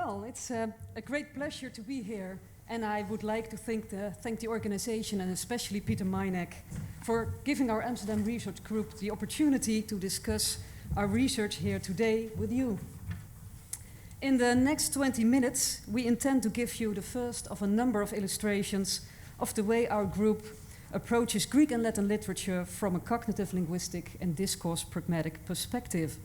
Well, it's a great pleasure to be here, and I would like to thank the organization and especially Peter Meinek for giving our Amsterdam research group the opportunity to discuss our research here today with you. In the next 20 minutes, we intend to give you the first of a number of illustrations of the way our group approaches Greek and Latin literature from a cognitive linguistic and discourse pragmatic perspective.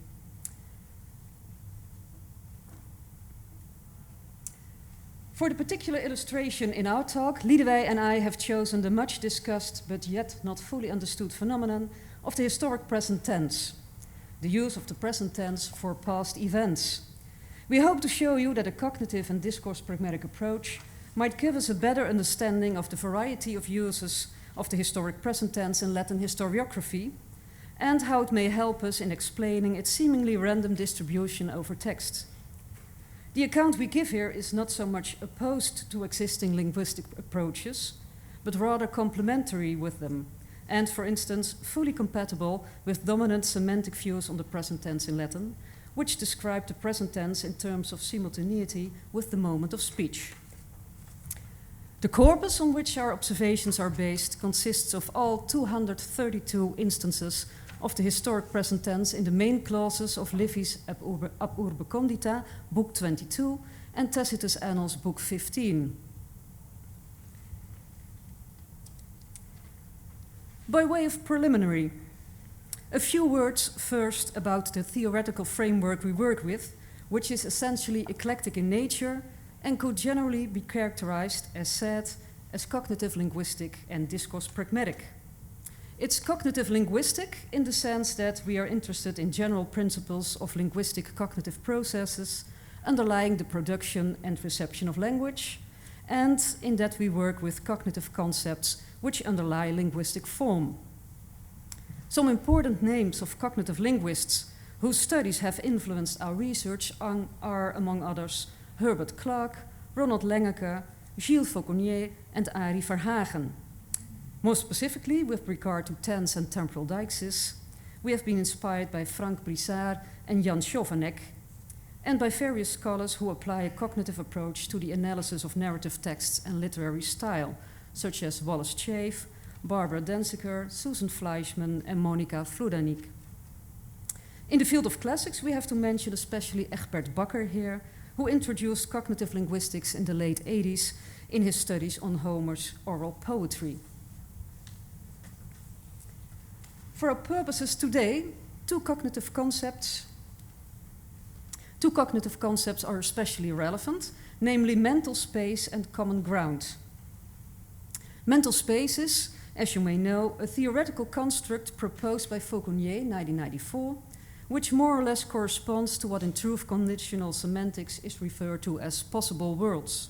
For the particular illustration in our talk, Lidewij and I have chosen the much discussed but yet not fully understood phenomenon of the historic present tense, the use of the present tense for past events. We hope to show you that a cognitive and discourse pragmatic approach might give us a better understanding of the variety of uses of the historic present tense in Latin historiography, and how it may help us in explaining its seemingly random distribution over text. The account we give here is not so much opposed to existing linguistic approaches, but rather complementary with them, and, for instance, fully compatible with dominant semantic views on the present tense in Latin, which describe the present tense in terms of simultaneity with the moment of speech. The corpus on which our observations are based consists of all 232 instances of the historic present tense in the main clauses of Livy's Ab Urbe Condita, Book 22, and Tacitus' Annals, Book 15. By way of preliminary, a few words first about the theoretical framework we work with, which is essentially eclectic in nature and could generally be characterized, as said, as cognitive linguistic and discourse pragmatic. It's cognitive linguistic in the sense that we are interested in general principles of linguistic cognitive processes underlying the production and reception of language, and in that we work with cognitive concepts which underlie linguistic form. Some important names of cognitive linguists whose studies have influenced our research are, among others, Herbert Clark, Ronald Langeke, Gilles Fauconnier, and Arie Verhagen. More specifically, with regard to tense and temporal deixis, we have been inspired by Frank Brissard and Jan Chovanec, and by various scholars who apply a cognitive approach to the analysis of narrative texts and literary style, such as Wallace Chafe, Barbara Denziker, Susan Fleischman, and Monika Vloedanik. In the field of classics, we have to mention especially Egbert Bakker here, who introduced cognitive linguistics in the late 80s in his studies on Homer's oral poetry. For our purposes today, two cognitive concepts are especially relevant, namely mental space and common ground. Mental space is, as you may know, a theoretical construct proposed by Fauconnier in 1994, which more or less corresponds to what in truth conditional semantics is referred to as possible worlds.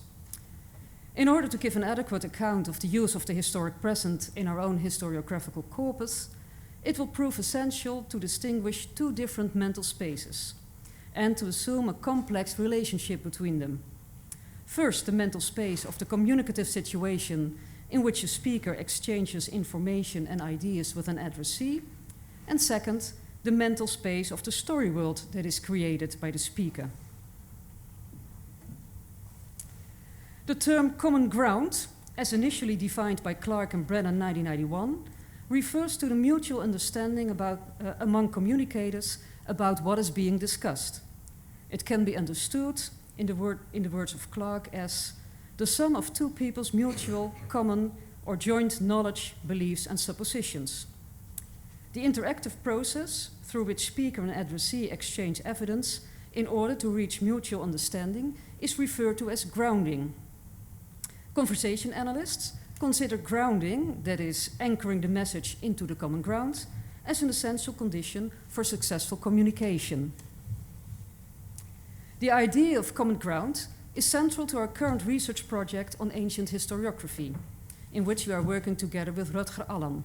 In order to give an adequate account of the use of the historic present in our own historiographical corpus, it will prove essential to distinguish two different mental spaces and to assume a complex relationship between them. First, the mental space of the communicative situation in which a speaker exchanges information and ideas with an addressee, and second, the mental space of the story world that is created by the speaker. The term common ground, as initially defined by Clark and Brennan 1991, refers to the mutual understanding among communicators about what is being discussed. It can be understood, in the words of Clark, as the sum of two people's mutual, common, or joint knowledge, beliefs, and suppositions. The interactive process through which speaker and addressee exchange evidence in order to reach mutual understanding is referred to as grounding. Conversation analysts consider grounding, that is, anchoring the message into the common ground, as an essential condition for successful communication. The idea of common ground is central to our current research project on ancient historiography, in which we are working together with Rutger Allan.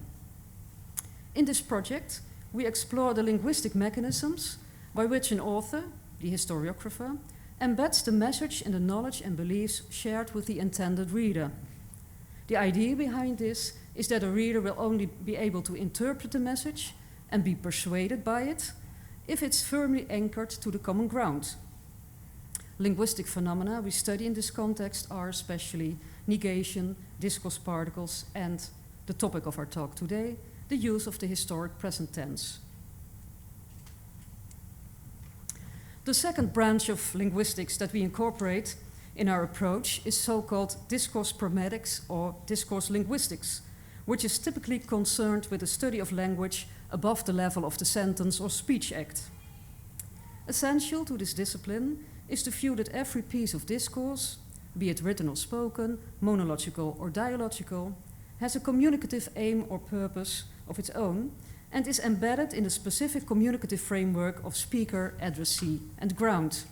In this project, we explore the linguistic mechanisms by which an author, the historiographer, embeds the message in the knowledge and beliefs shared with the intended reader. The idea behind this is that a reader will only be able to interpret the message and be persuaded by it if it's firmly anchored to the common ground. Linguistic phenomena we study in this context are especially negation, discourse particles, and the topic of our talk today, the use of the historic present tense. The second branch of linguistics that we incorporate in our approach is so-called discourse pragmatics or discourse linguistics, which is typically concerned with the study of language above the level of the sentence or speech act. Essential to this discipline is the view that every piece of discourse, be it written or spoken, monological or dialogical, has a communicative aim or purpose of its own and is embedded in a specific communicative framework of speaker, addressee, and ground.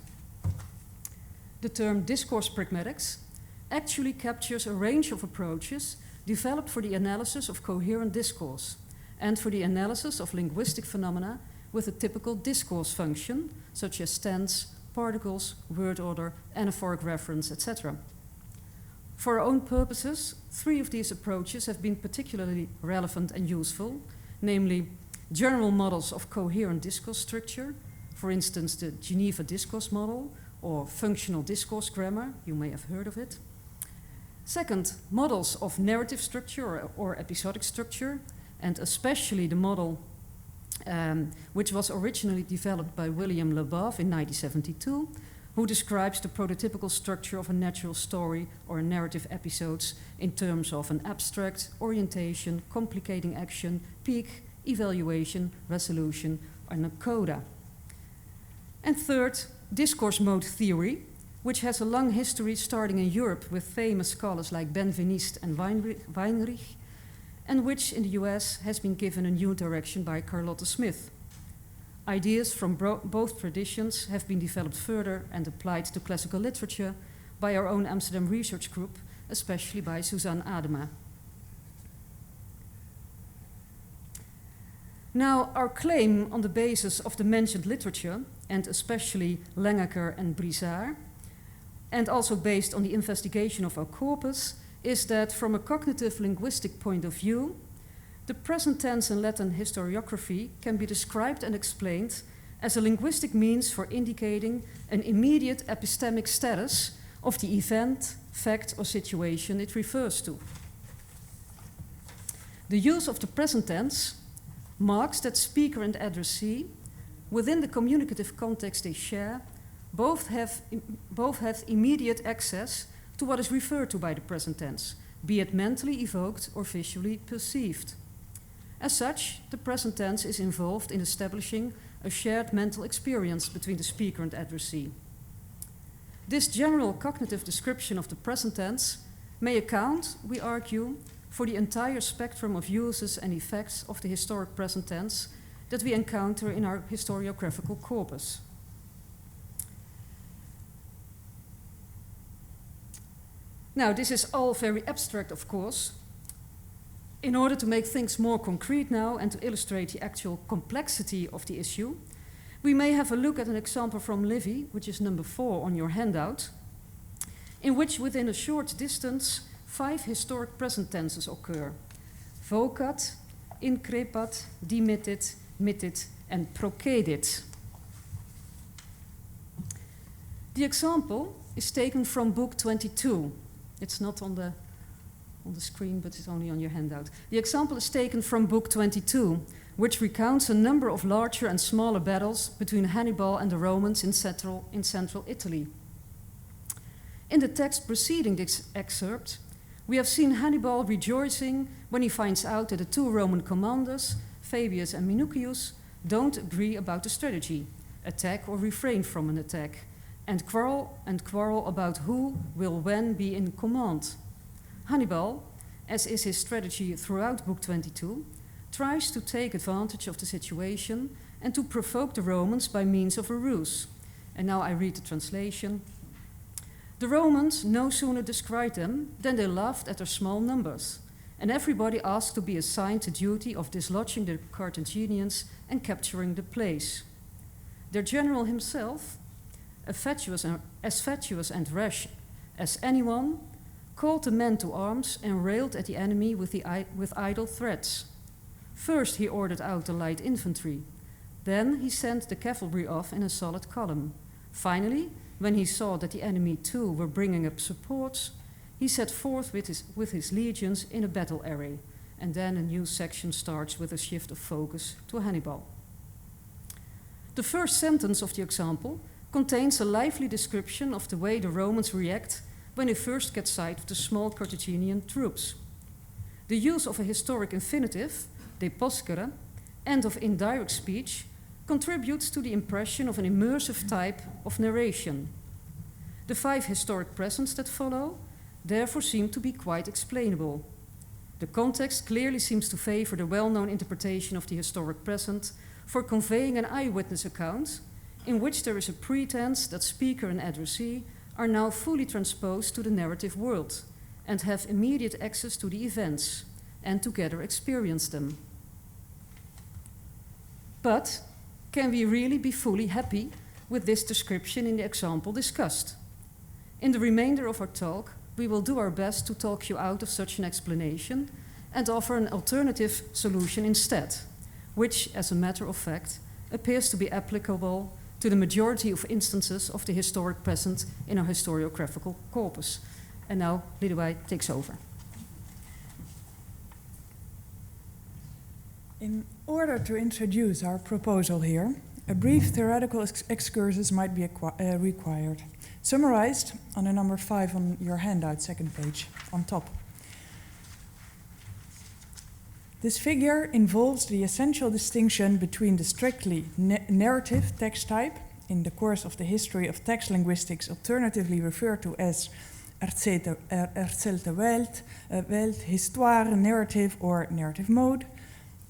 The term discourse pragmatics actually captures a range of approaches developed for the analysis of coherent discourse and for the analysis of linguistic phenomena with a typical discourse function, such as tense, particles, word order, anaphoric reference, etc. For our own purposes, 3 of these approaches have been particularly relevant and useful, namely general models of coherent discourse structure, for instance the Geneva discourse model or functional discourse grammar, you may have heard of it. Second, models of narrative structure or episodic structure, and especially the model which was originally developed by William Labov in 1972, who describes the prototypical structure of a natural story or narrative episodes in terms of an abstract, orientation, complicating action, peak, evaluation, resolution, and a coda. And third, discourse mode theory, which has a long history starting in Europe with famous scholars like Benveniste and Weinrich, and which in the US has been given a new direction by Carlotta Smith. Ideas from both traditions have been developed further and applied to classical literature by our own Amsterdam research group, especially by Suzanne Adema. Now, our claim on the basis of the mentioned literature, and especially Langacker and Brizard, and also based on the investigation of our corpus, is that from a cognitive-linguistic point of view, the present tense in Latin historiography can be described and explained as a linguistic means for indicating an immediate epistemic status of the event, fact, or situation it refers to. The use of the present tense marks that speaker and addressee, within the communicative context they share, both have immediate access to what is referred to by the present tense, be it mentally evoked or visually perceived. As such, the present tense is involved in establishing a shared mental experience between the speaker and addressee. This general cognitive description of the present tense may account, we argue, for the entire spectrum of uses and effects of the historic present tense that we encounter in our historiographical corpus. Now, this is all very abstract, of course. In order to make things more concrete now and to illustrate the actual complexity of the issue, we may have a look at an example from Livy, which is number 4 on your handout, in which within a short distance 5 historic present tenses occur: vocat, increpat, dimittit, mittit, and procedit. The example is taken from book 22. It's not on the screen, but it's only on your handout. The example is taken from book 22, which recounts a number of larger and smaller battles between Hannibal and the Romans in central Italy. In the text preceding this excerpt, we have seen Hannibal rejoicing when he finds out that the 2 Roman commanders, Fabius and Minucius, don't agree about the strategy, attack or refrain from an attack, and quarrel about who will when be in command. Hannibal, as is his strategy throughout Book 22, tries to take advantage of the situation and to provoke the Romans by means of a ruse. And now I read the translation. The Romans no sooner descried them than they laughed at their small numbers, and everybody asked to be assigned the duty of dislodging the Carthaginians and capturing the place. Their general himself, as fatuous and rash as anyone, called the men to arms and railed at the enemy with idle threats. First he ordered out the light infantry. Then he sent the cavalry off in a solid column. Finally, when he saw that the enemy too were bringing up supports, he set forth with his legions in a battle array, and then a new section starts with a shift of focus to Hannibal. The first sentence of the example contains a lively description of the way the Romans react when they first get sight of the small Carthaginian troops. The use of a historic infinitive, deposcere, and of indirect speech contributes to the impression of an immersive type of narration. The 5 historic presents that follow therefore seem to be quite explainable. The context clearly seems to favor the well-known interpretation of the historic present for conveying an eyewitness account in which there is a pretense that speaker and addressee are now fully transposed to the narrative world and have immediate access to the events and together experience them. But can we really be fully happy with this description in the example discussed? In the remainder of our talk, we will do our best to talk you out of such an explanation and offer an alternative solution instead, which, as a matter of fact, appears to be applicable to the majority of instances of the historic present in our historiographical corpus. And now Lidewij takes over. In order to introduce our proposal here, a brief theoretical excursus might be required, summarized on the number 5 on your handout, second page, on top. This figure involves the essential distinction between the strictly narrative text type, in the course of the history of text linguistics alternatively referred to as erzählte Welt, histoire, narrative, or narrative mode,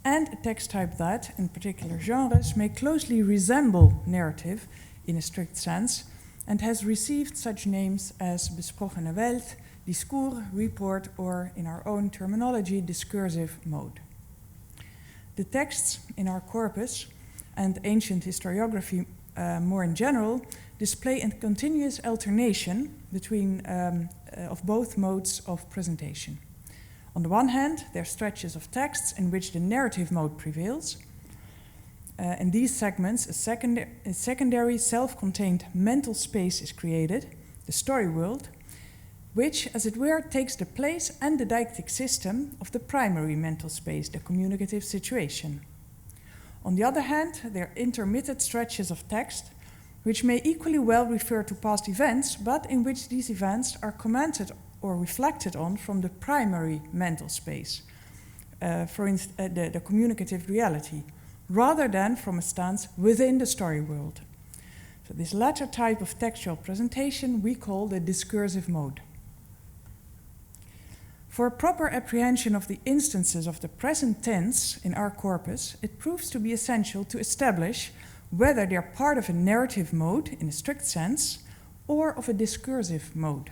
and a text type that, in particular genres, may closely resemble narrative in a strict sense, and has received such names as besprochene Welt, discours, report, or, in our own terminology, discursive mode. The texts in our corpus, and ancient historiography more in general, display a continuous alternation between of both modes of presentation. On the one hand, there are stretches of texts in which the narrative mode prevails. In these segments, a secondary self-contained mental space is created, the Storyworld, which, as it were, takes the place and didactic system of the primary mental space, the communicative situation. On the other hand, there are intermittent stretches of text, which may equally well refer to past events, but in which these events are commented or reflected on from the primary mental space, for instance, the communicative reality, rather than from a stance within the story world. So this latter type of textual presentation we call the discursive mode. For a proper apprehension of the instances of the present tense in our corpus, it proves to be essential to establish whether they are part of a narrative mode in a strict sense or of a discursive mode.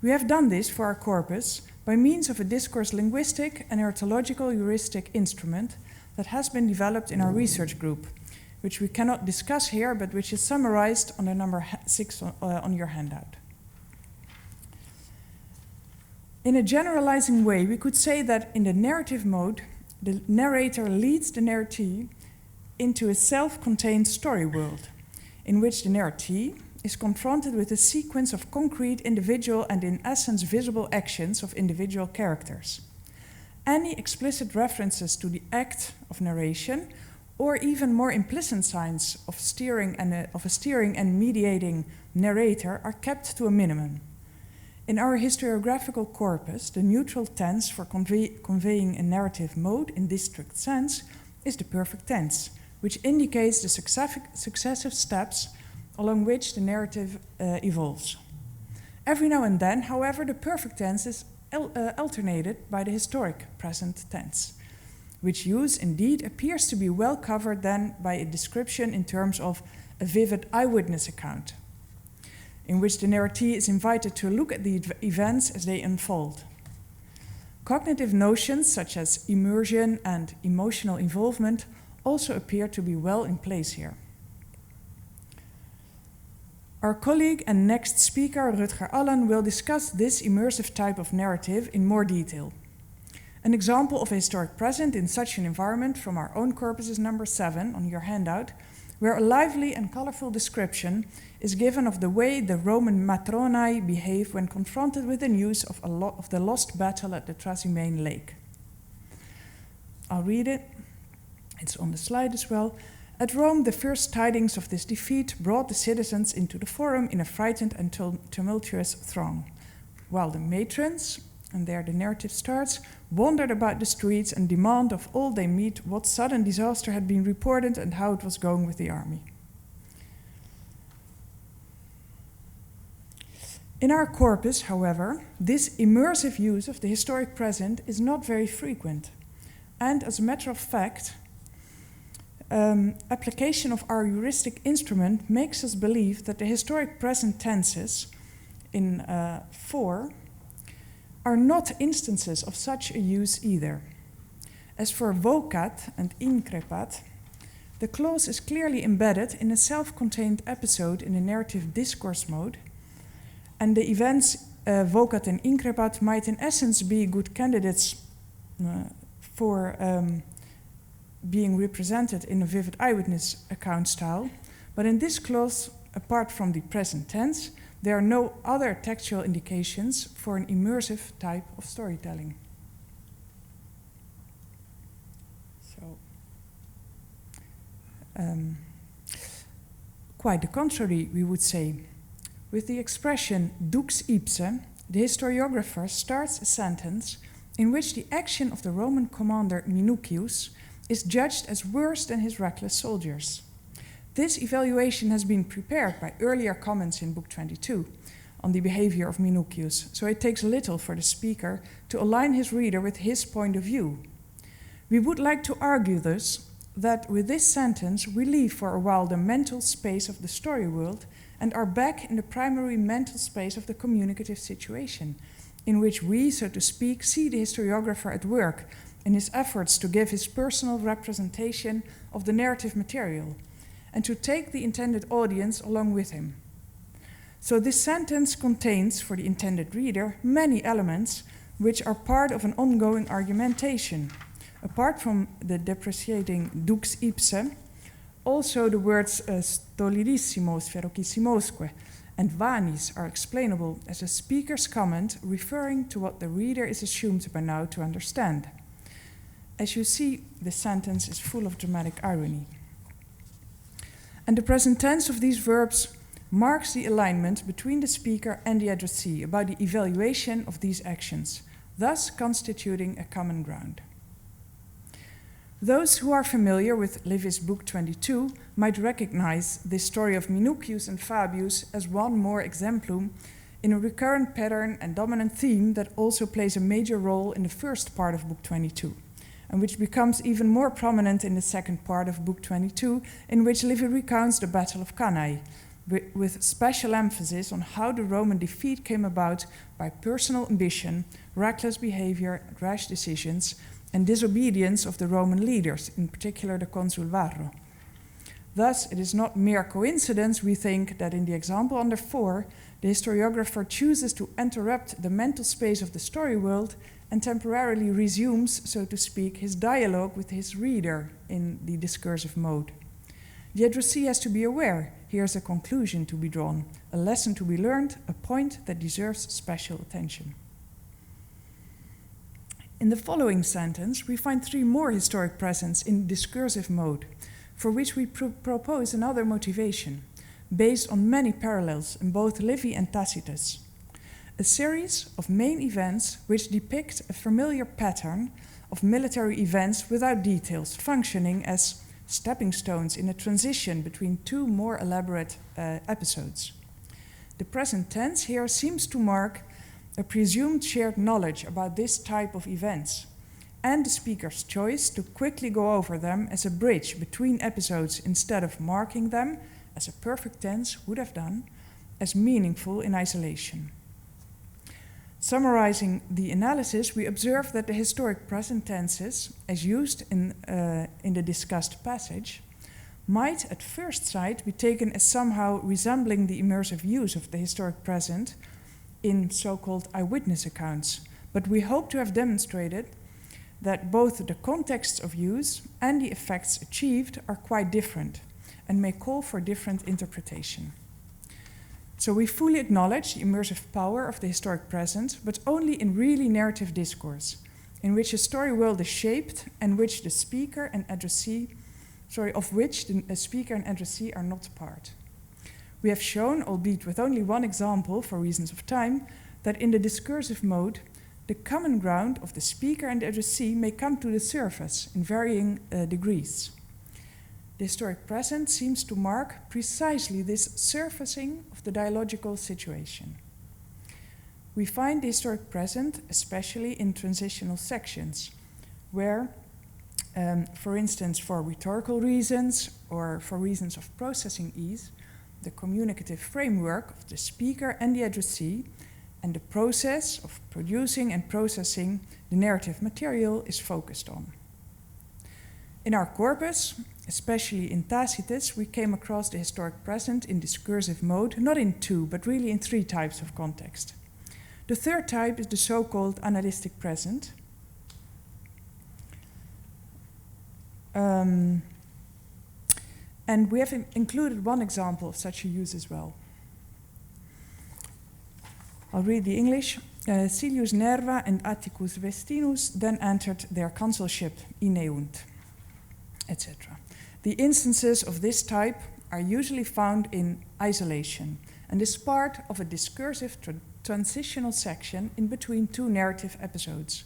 We have done this for our corpus by means of a discourse-linguistic and narratological heuristic instrument that has been developed in our research group, which we cannot discuss here, but which is summarized on the number 6 on your handout. In a generalizing way, we could say that in the narrative mode, the narrator leads the narratee into a self-contained story world, in which the narratee is confronted with a sequence of concrete, individual, and in essence visible actions of individual characters. Any explicit references to the act of narration, or even more implicit signs of a steering and mediating narrator, are kept to a minimum. In our historiographical corpus, the neutral tense for conveying a narrative mode in this strict sense is the perfect tense, which indicates the successive steps along which the narrative evolves. Every now and then, however, the perfect tense is alternated by the historic present tense, which use indeed appears to be well covered then by a description in terms of a vivid eyewitness account, in which the narratee is invited to look at the events as they unfold. Cognitive notions such as immersion and emotional involvement also appear to be well in place here. Our colleague and next speaker, Rutger Allan, will discuss this immersive type of narrative in more detail. An example of a historic present in such an environment from our own corpus is number 7 on your handout, where a lively and colorful description is given of the way the Roman matronae behave when confronted with the news of the lost battle at the Trasimene Lake. I'll read it. It's on the slide as well. At Rome, the first tidings of this defeat brought the citizens into the forum in a frightened and tumultuous throng, while the matrons, and there the narrative starts, wandered about the streets and demand of all they meet what sudden disaster had been reported and how it was going with the army. In our corpus, however, this immersive use of the historic present is not very frequent. And as a matter of fact, application of our heuristic instrument makes us believe that the historic present tenses in 4 are not instances of such a use either. As for vocat and increpat, the clause is clearly embedded in a self-contained episode in the narrative discourse mode, and the events vocat and increpat might in essence be good candidates for being represented in a vivid eyewitness account style, but in this clause, apart from the present tense, there are no other textual indications for an immersive type of storytelling. So, quite the contrary, we would say. With the expression dux ipse, the historiographer starts a sentence in which the action of the Roman commander Minucius is judged as worse than his reckless soldiers. This evaluation has been prepared by earlier comments in Book 22 on the behavior of Minucius, so it takes little for the speaker to align his reader with his point of view. We would like to argue thus that with this sentence we leave for a while the mental space of the story world and are back in the primary mental space of the communicative situation, in which we, so to speak, see the historiographer at work in his efforts to give his personal representation of the narrative material, and to take the intended audience along with him. So this sentence contains, for the intended reader, many elements which are part of an ongoing argumentation. Apart from the depreciating dux ipse, also the words stolidissimos, ferocissimosque, and vanis are explainable as a speaker's comment referring to what the reader is assumed by now to understand. As you see, the sentence is full of dramatic irony. And the present tense of these verbs marks the alignment between the speaker and the addressee about the evaluation of these actions, thus constituting a common ground. Those who are familiar with Livy's Book 22 might recognize this story of Minucius and Fabius as one more exemplum in a recurrent pattern and dominant theme that also plays a major role in the first part of Book 22, and which becomes even more prominent in the second part of Book 22, in which Livy recounts the Battle of Cannae, with special emphasis on how the Roman defeat came about by personal ambition, reckless behavior, rash decisions, and disobedience of the Roman leaders, in particular the consul Varro. Thus, it is not mere coincidence, we think, that in the example under 4, the historiographer chooses to interrupt the mental space of the story world and temporarily resumes, so to speak, his dialogue with his reader in the discursive mode. The addressee has to be aware, here's a conclusion to be drawn, a lesson to be learned, a point that deserves special attention. In the following sentence, we find 3 more historic presents in discursive mode, for which we propose another motivation, based on many parallels in both Livy and Tacitus. A series of main events which depict a familiar pattern of military events without details, functioning as stepping stones in a transition between 2 more elaborate episodes. The present tense here seems to mark a presumed shared knowledge about this type of events, and the speaker's choice to quickly go over them as a bridge between episodes instead of marking them, as a perfect tense would have done, as meaningful in isolation. Summarizing the analysis, we observe that the historic present tenses, as used in the discussed passage, might at first sight be taken as somehow resembling the immersive use of the historic present in so-called eyewitness accounts, but we hope to have demonstrated that both the contexts of use and the effects achieved are quite different, and may call for different interpretation. So we fully acknowledge the immersive power of the historic present, but only in really narrative discourse, in which a story world is shaped and which the speaker and addressee, of which the speaker and addressee are not part. We have shown, albeit with only one example for reasons of time, that in the discursive mode, the common ground of the speaker and the addressee may come to the surface in varying degrees. The historic present seems to mark precisely this surfacing of the dialogical situation. We find the historic present especially in transitional sections, where, for instance, for rhetorical reasons or for reasons of processing ease, the communicative framework of the speaker and the addressee and the process of producing and processing the narrative material is focused on. In our corpus, especially in Tacitus, we came across the historic present in discursive mode, not in two, but really in three types of context. The third type is the so-called analytic present. And we have included one example of such a use as well. I'll read the English. Silius Nerva and Atticus Vestinus then entered their consulship, Ineunt, etc. The instances of this type are usually found in isolation and is part of a discursive transitional section in between two narrative episodes.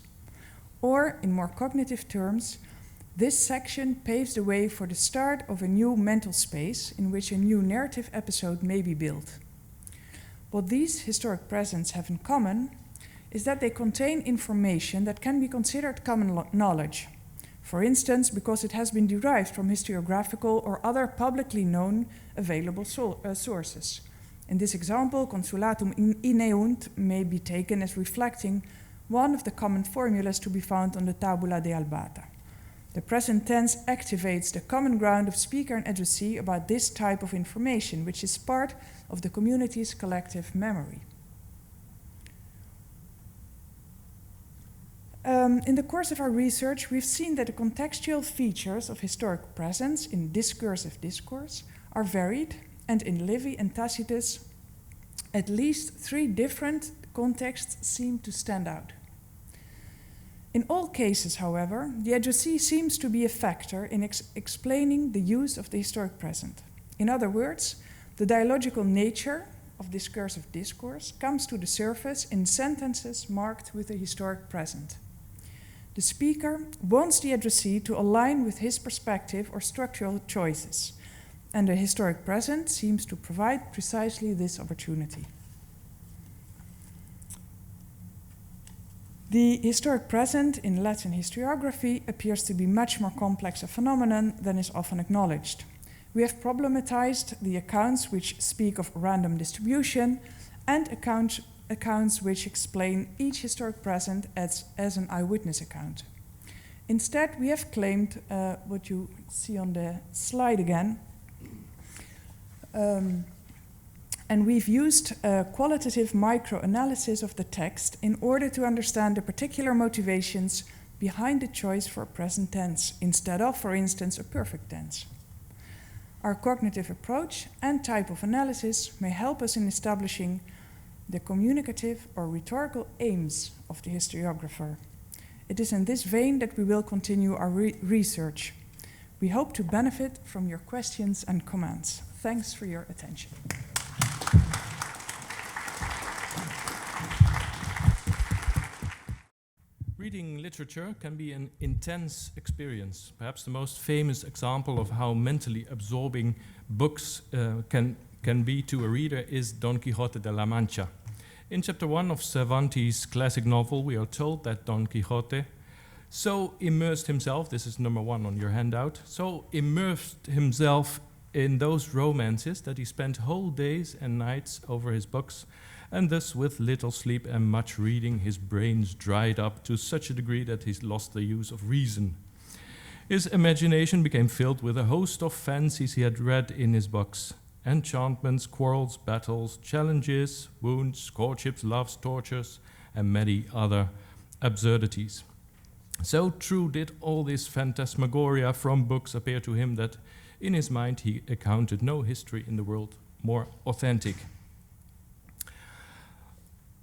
Or, in more cognitive terms, this section paves the way for the start of a new mental space in which a new narrative episode may be built. What these historic presents have in common is that they contain information that can be considered common knowledge. For instance, because it has been derived from historiographical or other publicly known available sources. In this example, consulatum ineunt may be taken as reflecting one of the common formulas to be found on the Tabula de Albata. The present tense activates the common ground of speaker and addressee about this type of information, which is part of the community's collective memory. In the course of our research, we've seen that the contextual features of historic presence in discursive discourse are varied, and in Livy and Tacitus, at least three different contexts seem to stand out. In all cases, however, the addressee seems to be a factor in explaining the use of the historic present. In other words, the dialogical nature of discursive discourse comes to the surface in sentences marked with the historic present. The speaker wants the addressee to align with his perspective or structural choices, and the historic present seems to provide precisely this opportunity. The historic present in Latin historiography appears to be much more complex a phenomenon than is often acknowledged. We have problematized the accounts which speak of random distribution and accounts which explain each historic present as an eyewitness account. Instead, we have claimed what you see on the slide again, and we've used qualitative microanalysis of the text in order to understand the particular motivations behind the choice for a present tense instead of, for instance, a perfect tense. Our cognitive approach and type of analysis may help us in establishing the communicative or rhetorical aims of the historiographer. It is in this vein that we will continue our research. We hope to benefit from your questions and comments. Thanks for your attention. Reading literature can be an intense experience. Perhaps the most famous example of how mentally absorbing books can be to a reader is Don Quixote de la Mancha. In chapter 1 of Cervantes' classic novel, we are told that Don Quixote so immersed himself, this is number 1 on your handout, so immersed himself in those romances that he spent whole days and nights over his books, and thus with little sleep and much reading, his brains dried up to such a degree that he lost the use of reason. His imagination became filled with a host of fancies he had read in his books. Enchantments, quarrels, battles, challenges, wounds, courtships, loves, tortures, and many other absurdities. So true did all this phantasmagoria from books appear to him that In his mind, he accounted no history in the world more authentic.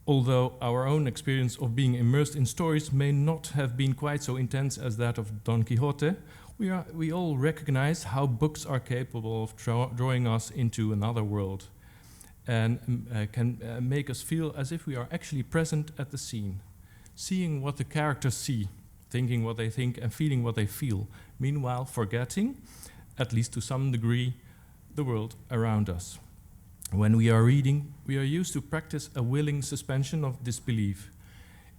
Although our own experience of being immersed in stories may not have been quite so intense as that of Don Quixote, we all recognize how books are capable of drawing us into another world and can make us feel as if we are actually present at the scene, seeing what the characters see, thinking what they think, and feeling what they feel, meanwhile forgetting, at least to some degree, the world around us. When we are reading, we are used to practice a willing suspension of disbelief.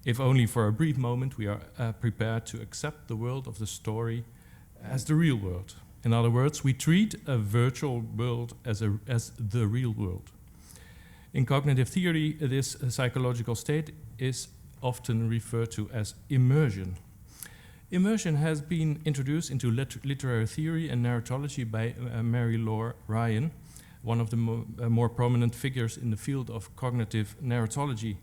If only for a brief moment, we are prepared to accept the world of the story as the real world. In other words, we treat a virtual world as the real world. In cognitive theory, this psychological state is often referred to as immersion. Immersion has been introduced into literary theory and narratology by Mary Lore Ryan, one of the more prominent figures in the field of cognitive narratology.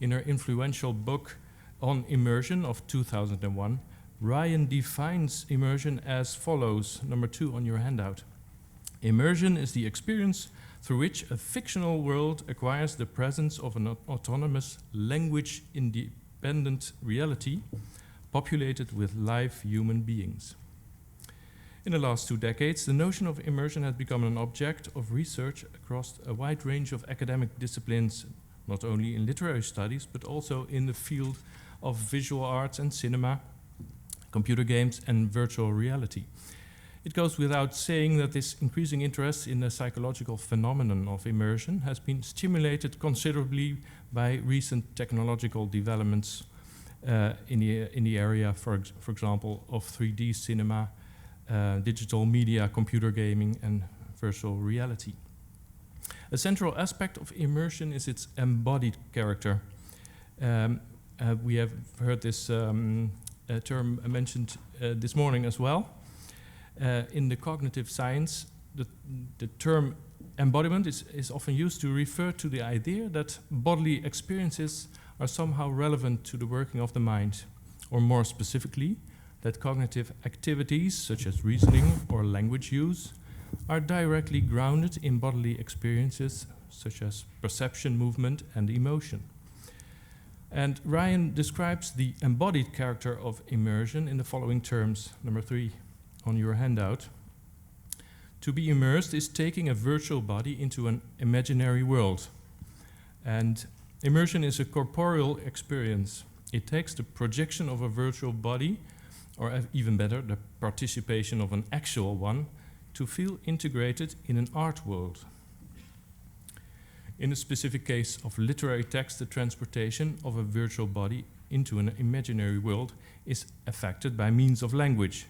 In her influential book on immersion of 2001, Ryan defines immersion as follows, number 2 on your handout. Immersion is the experience through which a fictional world acquires the presence of an autonomous, language-independent reality populated with live human beings. In the last 2 decades, the notion of immersion has become an object of research across a wide range of academic disciplines, not only in literary studies, but also in the field of visual arts and cinema, computer games, and virtual reality. It goes without saying that this increasing interest in the psychological phenomenon of immersion has been stimulated considerably by recent technological developments in the area, for example, of 3D cinema, digital media, computer gaming, and virtual reality. A central aspect of immersion is its embodied character. We have heard this term mentioned this morning as well. In the cognitive science, the term embodiment is often used to refer to the idea that bodily experiences are somehow relevant to the working of the mind, or more specifically, that cognitive activities such as reasoning or language use are directly grounded in bodily experiences such as perception, movement, and emotion. And Ryan describes the embodied character of immersion in the following terms, number 3 on your handout. To be immersed is taking a virtual body into an imaginary world. And immersion is a corporeal experience. It takes the projection of a virtual body, or even better, the participation of an actual one, to feel integrated in an art world. In the specific case of literary text, the transportation of a virtual body into an imaginary world is effected by means of language.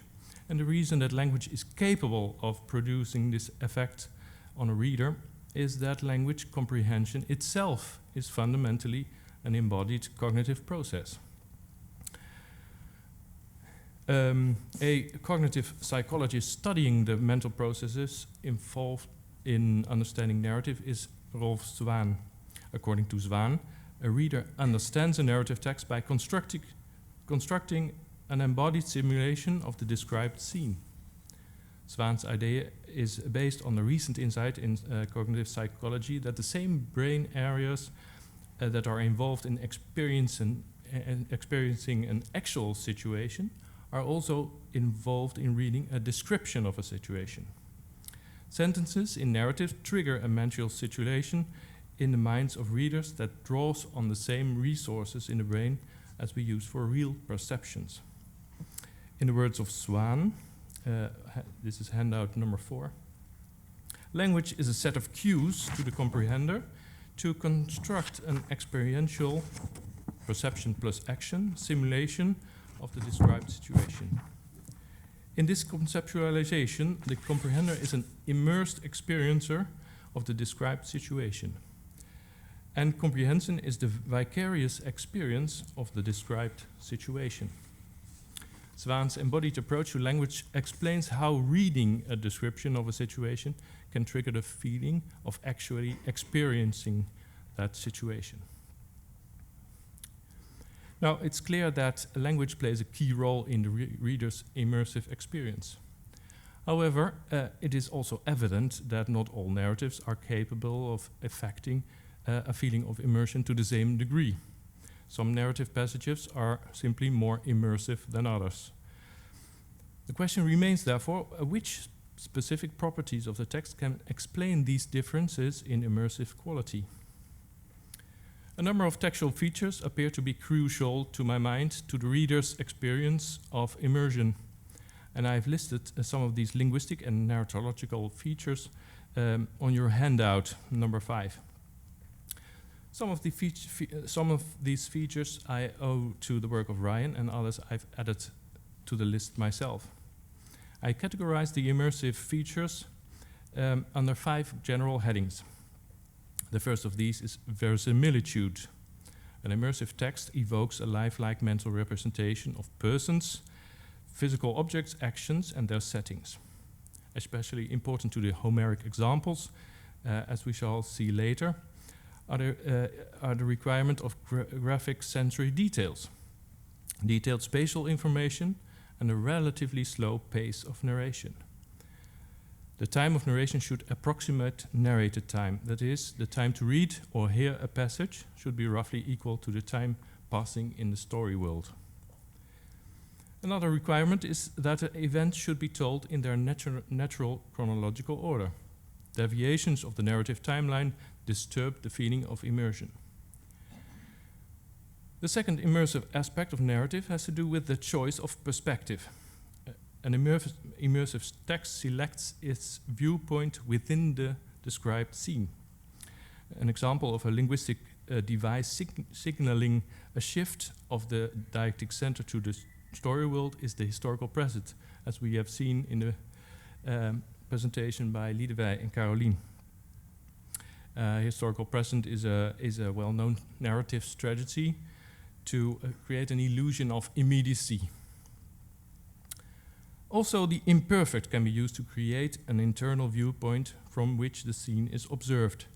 And the reason that language is capable of producing this effect on a reader is that language comprehension itself is fundamentally an embodied cognitive process. A cognitive psychologist studying the mental processes involved in understanding narrative is Rolf Zwaan. According to Zwaan, a reader understands a narrative text by constructing an embodied simulation of the described scene. Zwaan's idea is based on the recent insight in cognitive psychology that the same brain areas that are involved in experiencing an actual situation are also involved in reading a description of a situation. Sentences in narrative trigger a mental situation in the minds of readers that draws on the same resources in the brain as we use for real perceptions. In the words of Zwaan, this is handout number 4, language is a set of cues to the comprehender to construct an experiential perception plus action simulation of the described situation. In this conceptualization, the comprehender is an immersed experiencer of the described situation. And comprehension is the vicarious experience of the described situation. Zwaan's embodied approach to language explains how reading a description of a situation can trigger the feeling of actually experiencing that situation. Now, it's clear that language plays a key role in the reader's immersive experience. However, it is also evident that not all narratives are capable of affecting a feeling of immersion to the same degree. Some narrative passages are simply more immersive than others. The question remains, therefore, which specific properties of the text can explain these differences in immersive quality? A number of textual features appear to be crucial, to my mind, to the reader's experience of immersion. And I've listed some of these linguistic and narratological features on your handout, number 5. Some of these features I owe to the work of Ryan, and others I've added to the list myself. I categorize the immersive features under 5 general headings. The first of these is verisimilitude. An immersive text evokes a lifelike mental representation of persons, physical objects, actions, and their settings. Especially important to the Homeric examples, as we shall see later, are the requirement of graphic sensory details, detailed spatial information, and a relatively slow pace of narration. The time of narration should approximate narrated time. That is, the time to read or hear a passage should be roughly equal to the time passing in the story world. Another requirement is that events should be told in their natural chronological order. Deviations of the narrative timeline disturb the feeling of immersion. The second immersive aspect of narrative has to do with the choice of perspective. An immersive text selects its viewpoint within the described scene. An example of a linguistic device signaling a shift of the didactic center to the story world is the historical present, as we have seen in the presentation by Lidewij and Caroline. Historical present is a well-known narrative strategy to create an illusion of immediacy. Also, the imperfect can be used to create an internal viewpoint from which the scene is observed,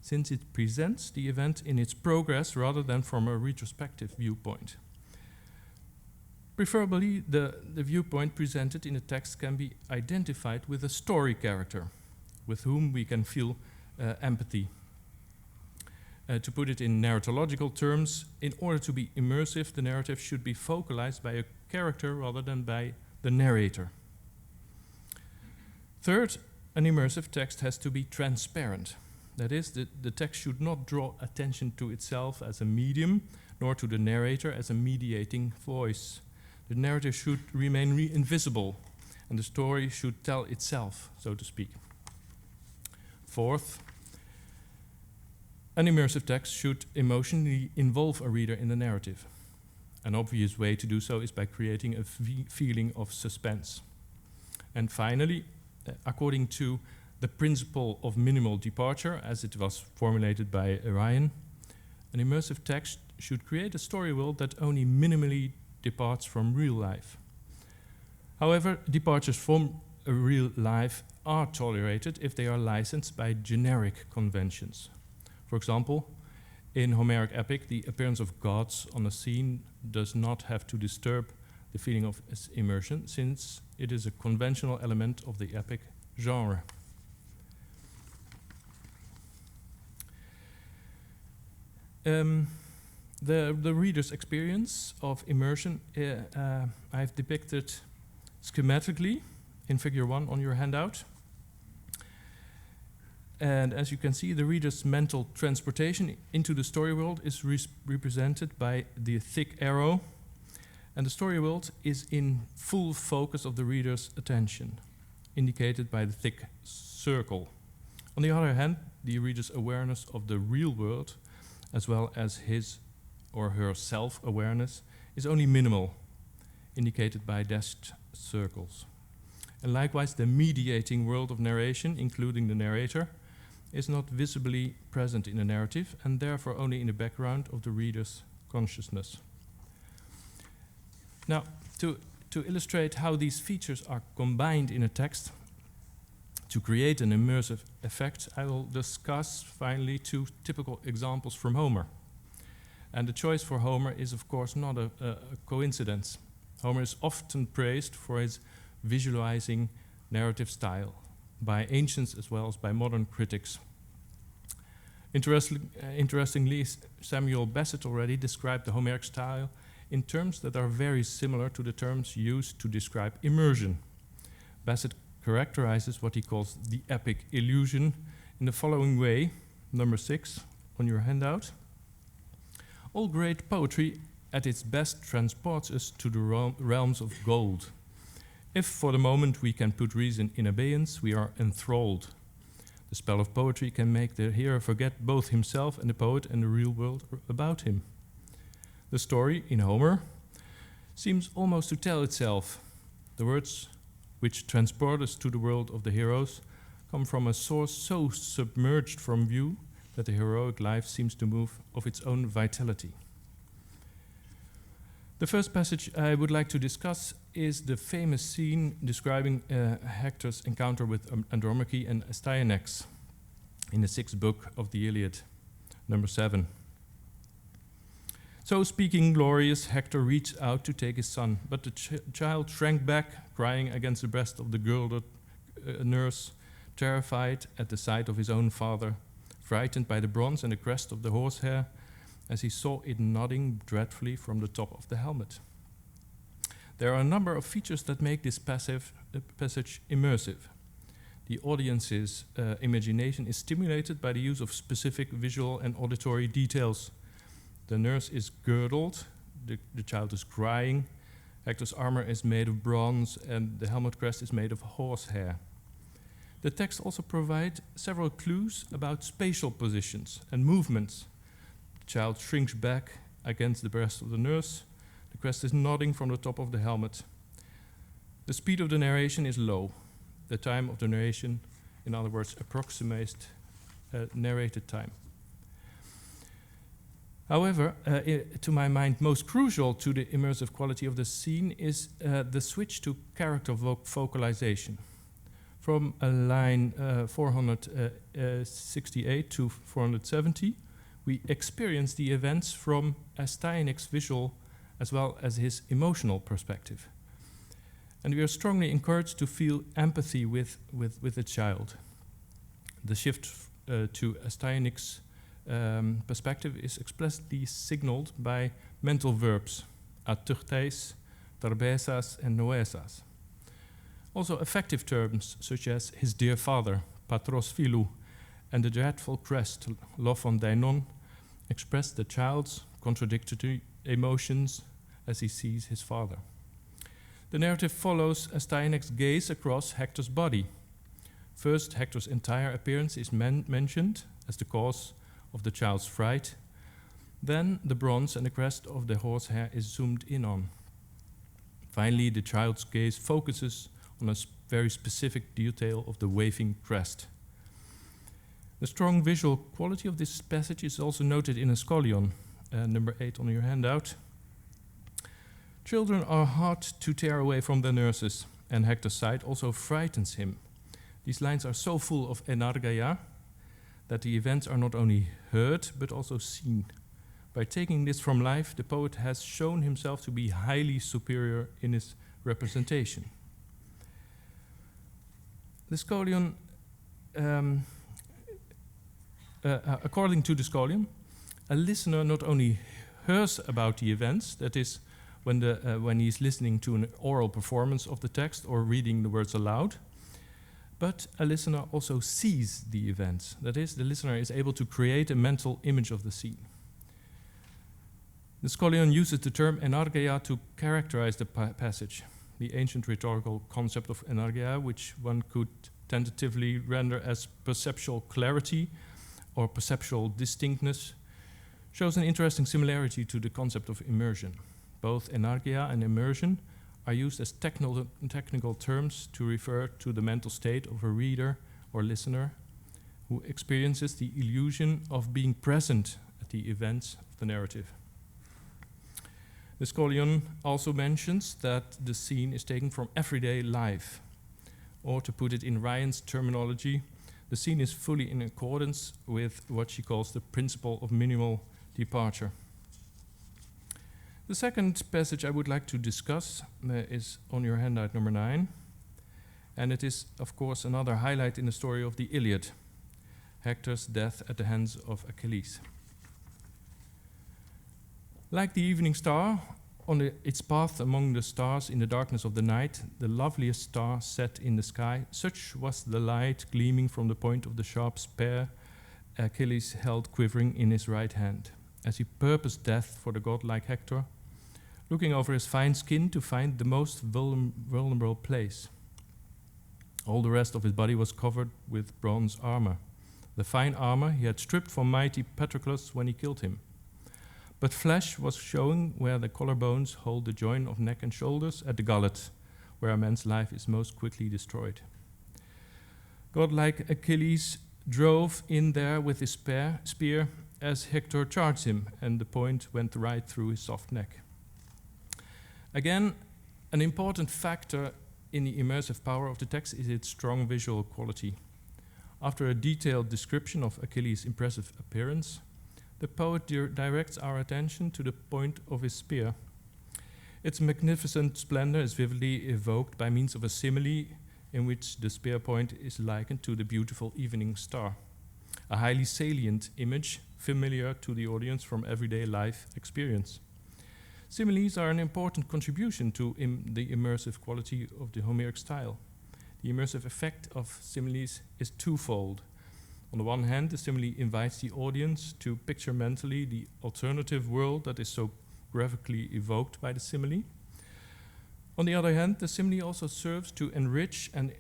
since it presents the event in its progress rather than from a retrospective viewpoint. Preferably, the viewpoint presented in the text can be identified with a story character, with whom we can feel empathy. To put it in narratological terms, in order to be immersive, the narrative should be focalized by a character rather than by the narrator. Third, an immersive text has to be transparent. That is, the text should not draw attention to itself as a medium, nor to the narrator as a mediating voice. The narrative should remain invisible, and the story should tell itself, so to speak. Fourth, an immersive text should emotionally involve a reader in the narrative. An obvious way to do so is by creating a feeling of suspense. And finally, according to the principle of minimal departure, as it was formulated by Ryan, an immersive text should create a story world that only minimally departs from real life. However, departures from real life are tolerated if they are licensed by generic conventions. For example, in Homeric epic, the appearance of gods on a scene does not have to disturb the feeling of immersion, since it is a conventional element of the epic genre. The reader's experience of immersion I've depicted schematically in figure 1 on your handout. And as you can see, the reader's mental transportation into the story world is represented by the thick arrow, and the story world is in full focus of the reader's attention, indicated by the thick circle. On the other hand, the reader's awareness of the real world, as well as his or her self-awareness, is only minimal, indicated by dashed circles. And likewise, the mediating world of narration, including the narrator, is not visibly present in the narrative and therefore only in the background of the reader's consciousness. Now, to illustrate how these features are combined in a text to create an immersive effect, I will discuss finally 2 typical examples from Homer. And the choice for Homer is, of course, not a coincidence. Homer is often praised for his visualizing narrative style by ancients as well as by modern critics. Interestingly, Samuel Beckett already described the Homeric style in terms that are very similar to the terms used to describe immersion. Beckett characterizes what he calls the epic illusion in the following way, number 6 on your handout. All great poetry at its best transports us to the realms of gold. If for the moment we can put reason in abeyance, we are enthralled. The spell of poetry can make the hearer forget both himself and the poet and the real world about him. The story, in Homer, seems almost to tell itself. The words which transport us to the world of the heroes come from a source so submerged from view that the heroic life seems to move of its own vitality. The first passage I would like to discuss is the famous scene describing Hector's encounter with Andromache and Astyanax in the 6th book of the Iliad, number 7. So speaking glorious, Hector reached out to take his son, but the child shrank back, crying against the breast of the girded nurse, terrified at the sight of his own father, frightened by the bronze and the crest of the horsehair, as he saw it nodding dreadfully from the top of the helmet. There are a number of features that make this passage immersive. The audience's imagination is stimulated by the use of specific visual and auditory details. The nurse is girdled, the child is crying, Hector's armor is made of bronze, and the helmet crest is made of horsehair. The text also provides several clues about spatial positions and movements. The child shrinks back against the breast of the nurse. The crest is nodding from the top of the helmet. The speed of the narration is low. The time of the narration, in other words, approximates narrated time. However, to my mind, most crucial to the immersive quality of the scene is the switch to character vocalization. From line 468 to 470, we experience the events from Astyanax's visual as well as his emotional perspective. And we are strongly encouraged to feel empathy with the child. The shift to Astyanax's perspective is explicitly signaled by mental verbs, aturteis, tarbesas, and noesas. Also affective terms such as his dear father, patros filou, and the dreadful crest, lofon dainon, express the child's contradictory emotions as he sees his father. The narrative follows Astyanax's gaze across Hector's body. First, Hector's entire appearance is mentioned as the cause of the child's fright. Then the bronze and the crest of the horsehair is zoomed in on. Finally, the child's gaze focuses on a very specific detail of the waving crest. The strong visual quality of this passage is also noted in a scholion, number 8 on your handout. Children are hard to tear away from their nurses, and Hector's sight also frightens him. These lines are so full of enargeia that the events are not only heard, but also seen. By taking this from life, the poet has shown himself to be highly superior in his representation. The scholion, according to the scholion, a listener not only hears about the events, that is, when he's listening to an oral performance of the text or reading the words aloud, but a listener also sees the events. That is, the listener is able to create a mental image of the scene. The scholion uses the term enargeia to characterize the passage, the ancient rhetorical concept of enargeia, which one could tentatively render as perceptual clarity or perceptual distinctness, shows an interesting similarity to the concept of immersion. Both enargeia and immersion are used as technical terms to refer to the mental state of a reader or listener who experiences the illusion of being present at the events of the narrative. The scholion also mentions that the scene is taken from everyday life, or to put it in Ryan's terminology, the scene is fully in accordance with what she calls the principle of minimal departure. The second passage I would like to discuss is on your handout number 9, And it is, of course, another highlight in the story of the Iliad, Hector's death at the hands of Achilles. Like the evening star, on its path among the stars in the darkness of the night, the loveliest star set in the sky, such was the light gleaming from the point of the sharp spear Achilles held quivering in his right hand, as he purposed death for the godlike Hector, looking over his fine skin to find the most vulnerable place. All the rest of his body was covered with bronze armor, the fine armor he had stripped from mighty Patroclus when he killed him. But flesh was showing where the collarbones hold the joint of neck and shoulders at the gullet, where a man's life is most quickly destroyed. Godlike Achilles drove in there with his spear as Hector charged him, and the point went right through his soft neck. Again, an important factor in the immersive power of the text is its strong visual quality. After a detailed description of Achilles' impressive appearance, the poet directs our attention to the point of his spear. Its magnificent splendor is vividly evoked by means of a simile in which the spear point is likened to the beautiful evening star, a highly salient image familiar to the audience from everyday life experience. Similes are an important contribution to the immersive quality of the Homeric style. The immersive effect of similes is twofold. On the one hand, the simile invites the audience to picture mentally the alternative world that is so graphically evoked by the simile. On the other hand, the simile also serves to enrich and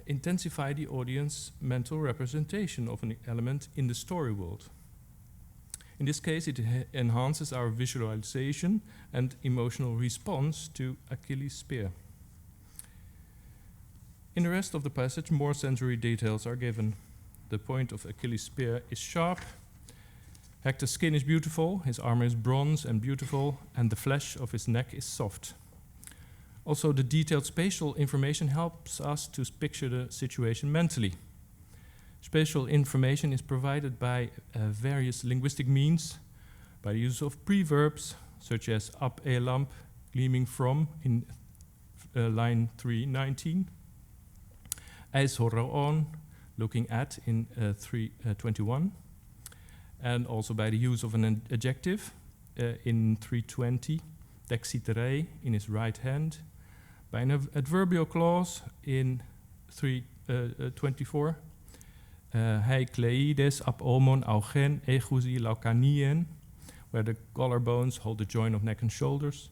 intensify the audience's mental representation of an element in the story world. In this case, it enhances our visualization and emotional response to Achilles' spear. In the rest of the passage, more sensory details are given. The point of Achilles' spear is sharp. Hector's skin is beautiful, his armor is bronze and beautiful, and the flesh of his neck is soft. Also, the detailed spatial information helps us to picture the situation mentally. Spatial information is provided by various linguistic means, by the use of preverbs, such as ab lamp, gleaming from, in line 319, eis horoon, looking at, in 321, and also by the use of an adjective in 320, dexiterei, in his right hand, by an adverbial clause in 324, hei kleides ab omon augen egusi laukanien, where the collarbones hold the joint of neck and shoulders,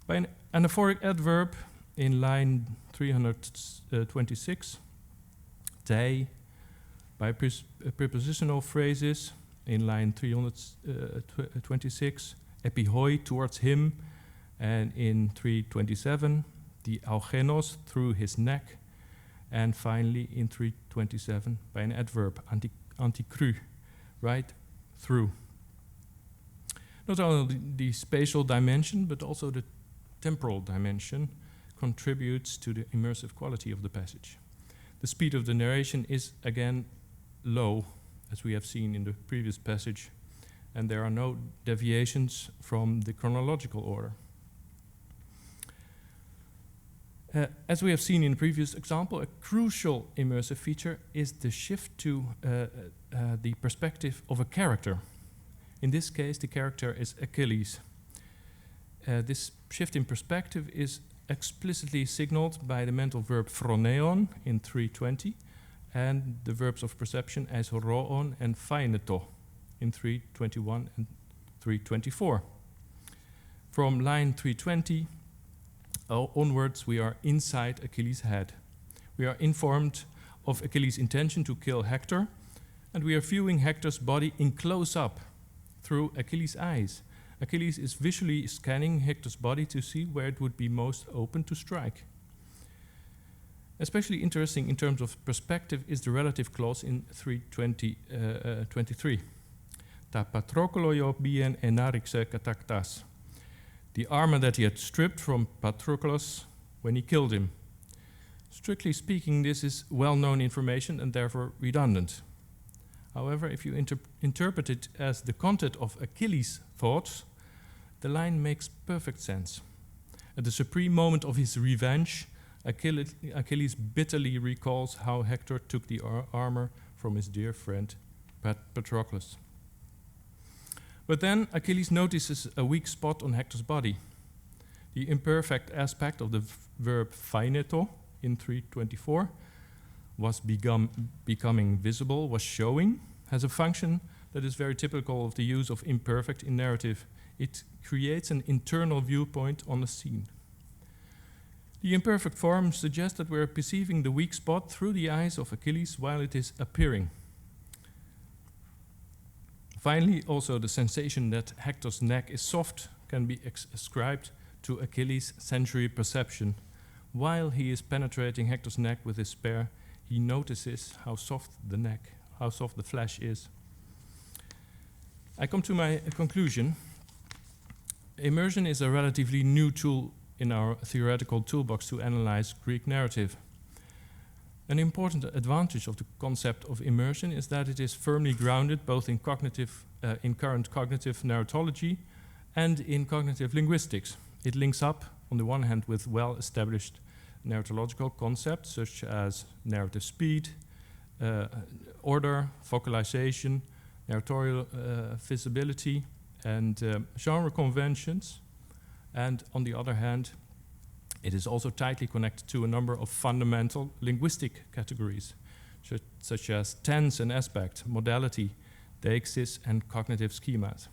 by an anaphoric adverb in line 326, tei, by prepositional phrases in line 326, epihoi, towards him, and in 327, the augenos, through his neck, and finally in 327 by an adverb, antikru, right through. Not only the spatial dimension, but also the temporal dimension contributes to the immersive quality of the passage. The speed of the narration is again low, as we have seen in the previous passage, and there are no deviations from the chronological order. As we have seen in the previous example, a crucial immersive feature is the shift to the perspective of a character. In this case, the character is Achilles. This shift in perspective is explicitly signaled by the mental verb phroneon in 320 and the verbs of perception as horoon and phaineto in 321 and 324. From line 320 onwards, we are inside Achilles' head. We are informed of Achilles' intention to kill Hector, and we are viewing Hector's body in close-up through Achilles' eyes. Achilles is visually scanning Hector's body to see where it would be most open to strike. Especially interesting in terms of perspective is the relative clause in 323. Ta patrokolo bien enarixe kataktas. The armor that he had stripped from Patroclus when he killed him. Strictly speaking, this is well-known information and therefore redundant. However, if you interpret it as the content of Achilles' thoughts, the line makes perfect sense. At the supreme moment of his revenge, Achilles bitterly recalls how Hector took the armor from his dear friend Patroclus. But then Achilles notices a weak spot on Hector's body. The imperfect aspect of the verb phaineto in 324 was becoming visible, was showing, has a function that is very typical of the use of imperfect in narrative. It creates an internal viewpoint on the scene. The imperfect form suggests that we're perceiving the weak spot through the eyes of Achilles while it is appearing. Finally, also the sensation that Hector's neck is soft can be ascribed to Achilles' sensory perception. While he is penetrating Hector's neck with his spear, he notices how soft the flesh is. I come to my conclusion. Immersion is a relatively new tool in our theoretical toolbox to analyze Greek narrative. An important advantage of the concept of immersion is that it is firmly grounded both in current cognitive narratology and in cognitive linguistics. It links up, on the one hand, with well-established narratological concepts such as narrative speed, order, focalization, narratorial visibility, and genre conventions. And on the other hand, it is also tightly connected to a number of fundamental linguistic categories, such as tense and aspect, modality, deixis, and cognitive schemas.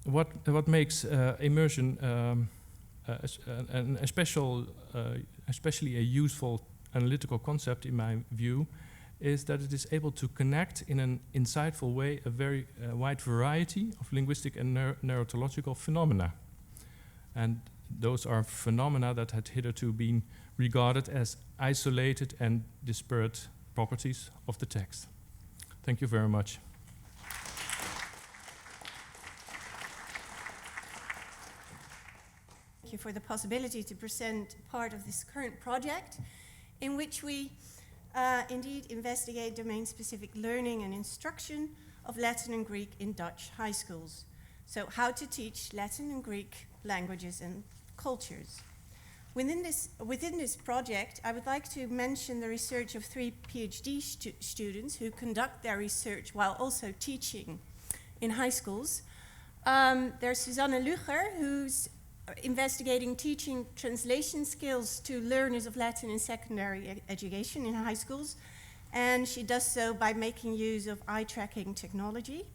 What makes immersion especially a useful analytical concept, in my view, is that it is able to connect in an insightful way a very wide variety of linguistic and narratological phenomena. And those are phenomena that had hitherto been regarded as isolated and disparate properties of the text. Thank you very much. Thank you for the possibility to present part of this current project in which we indeed investigate domain-specific learning and instruction of Latin and Greek in Dutch high schools. So how to teach Latin and Greek languages and cultures. Within this project, I would like to mention the research of 3 PhD students who conduct their research while also teaching in high schools. There's Suzanne Rutger, who's investigating teaching translation skills to learners of Latin in secondary education in high schools, and she does so by making use of eye-tracking technology.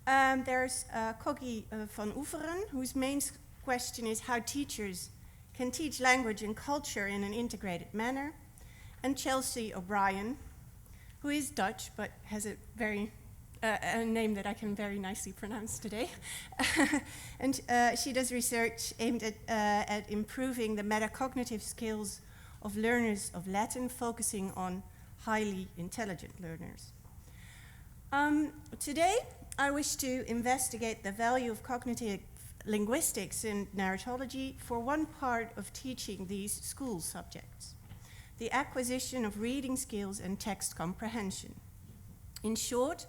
There's Coggy van Oeveren, whose main question is how teachers can teach language and culture in an integrated manner, and Chelsea O'Brien, who is Dutch but has a very a name that I can very nicely pronounce today. And she does research aimed at improving the metacognitive skills of learners of Latin, focusing on highly intelligent learners. Today, I wish to investigate the value of cognitive linguistics in narratology for one part of teaching these school subjects, the acquisition of reading skills and text comprehension. In short,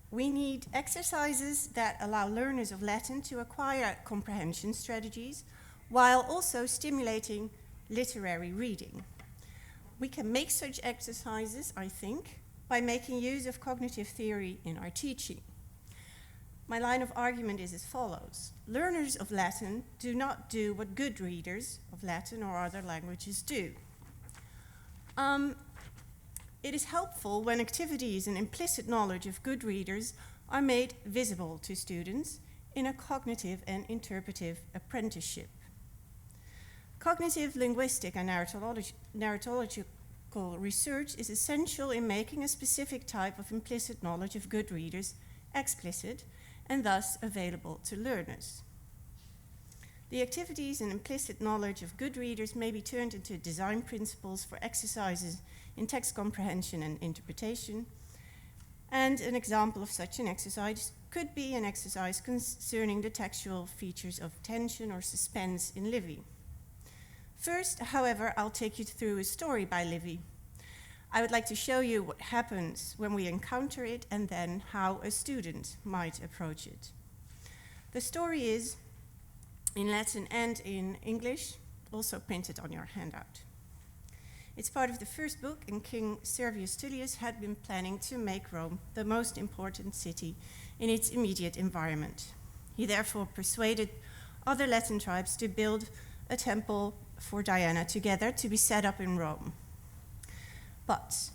we need exercises that allow learners of Latin to acquire comprehension strategies while also stimulating literary reading. We can make such exercises, I think, by making use of cognitive theory in our teaching. My line of argument is as follows. Learners of Latin do not do what good readers of Latin or other languages do. It is helpful when activities and implicit knowledge of good readers are made visible to students in a cognitive and interpretive apprenticeship. Cognitive, linguistic, and narratological research is essential in making a specific type of implicit knowledge of good readers explicit and thus available to learners. The activities and implicit knowledge of good readers may be turned into design principles for exercises in text comprehension and interpretation. And an example of such an exercise could be an exercise concerning the textual features of tension or suspense in Livy. First, however, I'll take you through a story by Livy. I would like to show you what happens when we encounter it and then how a student might approach it. The story is in Latin and in English, also printed on your handout. It's part of the first book, and King Servius Tullius had been planning to make Rome the most important city in its immediate environment. He therefore persuaded other Latin tribes to build a temple for Diana together to be set up in Rome. But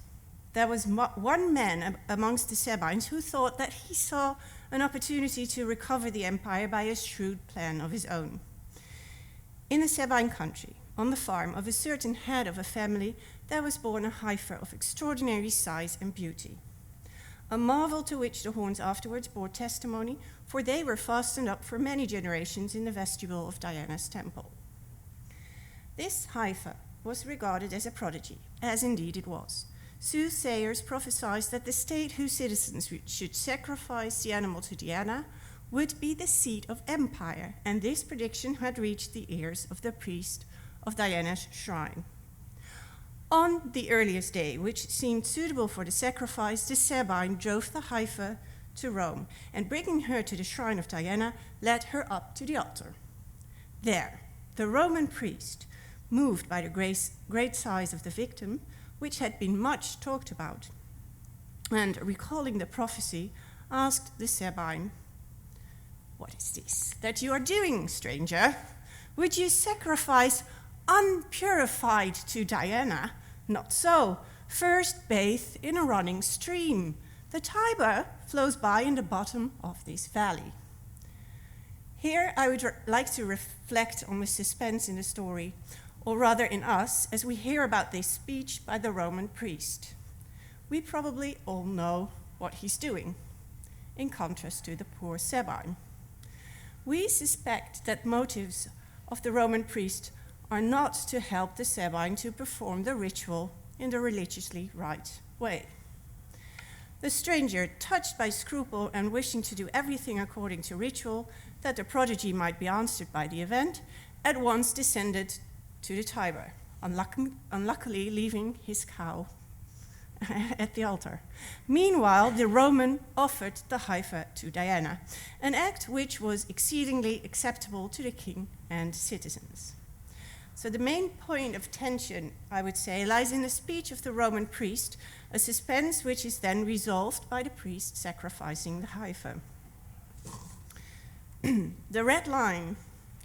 there was one man amongst the Sabines who thought that he saw an opportunity to recover the empire by a shrewd plan of his own. In the Sabine country, on the farm of a certain head of a family, there was born a heifer of extraordinary size and beauty, a marvel to which the horns afterwards bore testimony, for they were fastened up for many generations in the vestibule of Diana's temple. This heifer was regarded as a prodigy, as indeed it was. Soothsayers prophesied that the state whose citizens should sacrifice the animal to Diana would be the seat of empire, and this prediction had reached the ears of the priest of Diana's shrine. On the earliest day, which seemed suitable for the sacrifice, the Sabine drove the heifer to Rome, and bringing her to the shrine of Diana, led her up to the altar. There, the Roman priest, moved by the great size of the victim, which had been much talked about, and recalling the prophecy, asked the Sabine, "What is this that you are doing, stranger? Would you sacrifice unpurified to Diana? Not so. First bathe in a running stream. The Tiber flows by in the bottom of this valley." Here I would like to reflect on the suspense in the story, or rather in us, as we hear about this speech by the Roman priest. We probably all know what he's doing, in contrast to the poor Sabine. We suspect that motives of the Roman priest are not to help the Sabine to perform the ritual in the religiously right way. The stranger, touched by scruple and wishing to do everything according to ritual, that the prodigy might be answered by the event, at once descended to the Tiber, unluckily leaving his cow at the altar. Meanwhile, the Roman offered the heifer to Diana, an act which was exceedingly acceptable to the king and citizens. So the main point of tension, I would say, lies in the speech of the Roman priest, a suspense which is then resolved by the priest sacrificing the heifer. The red line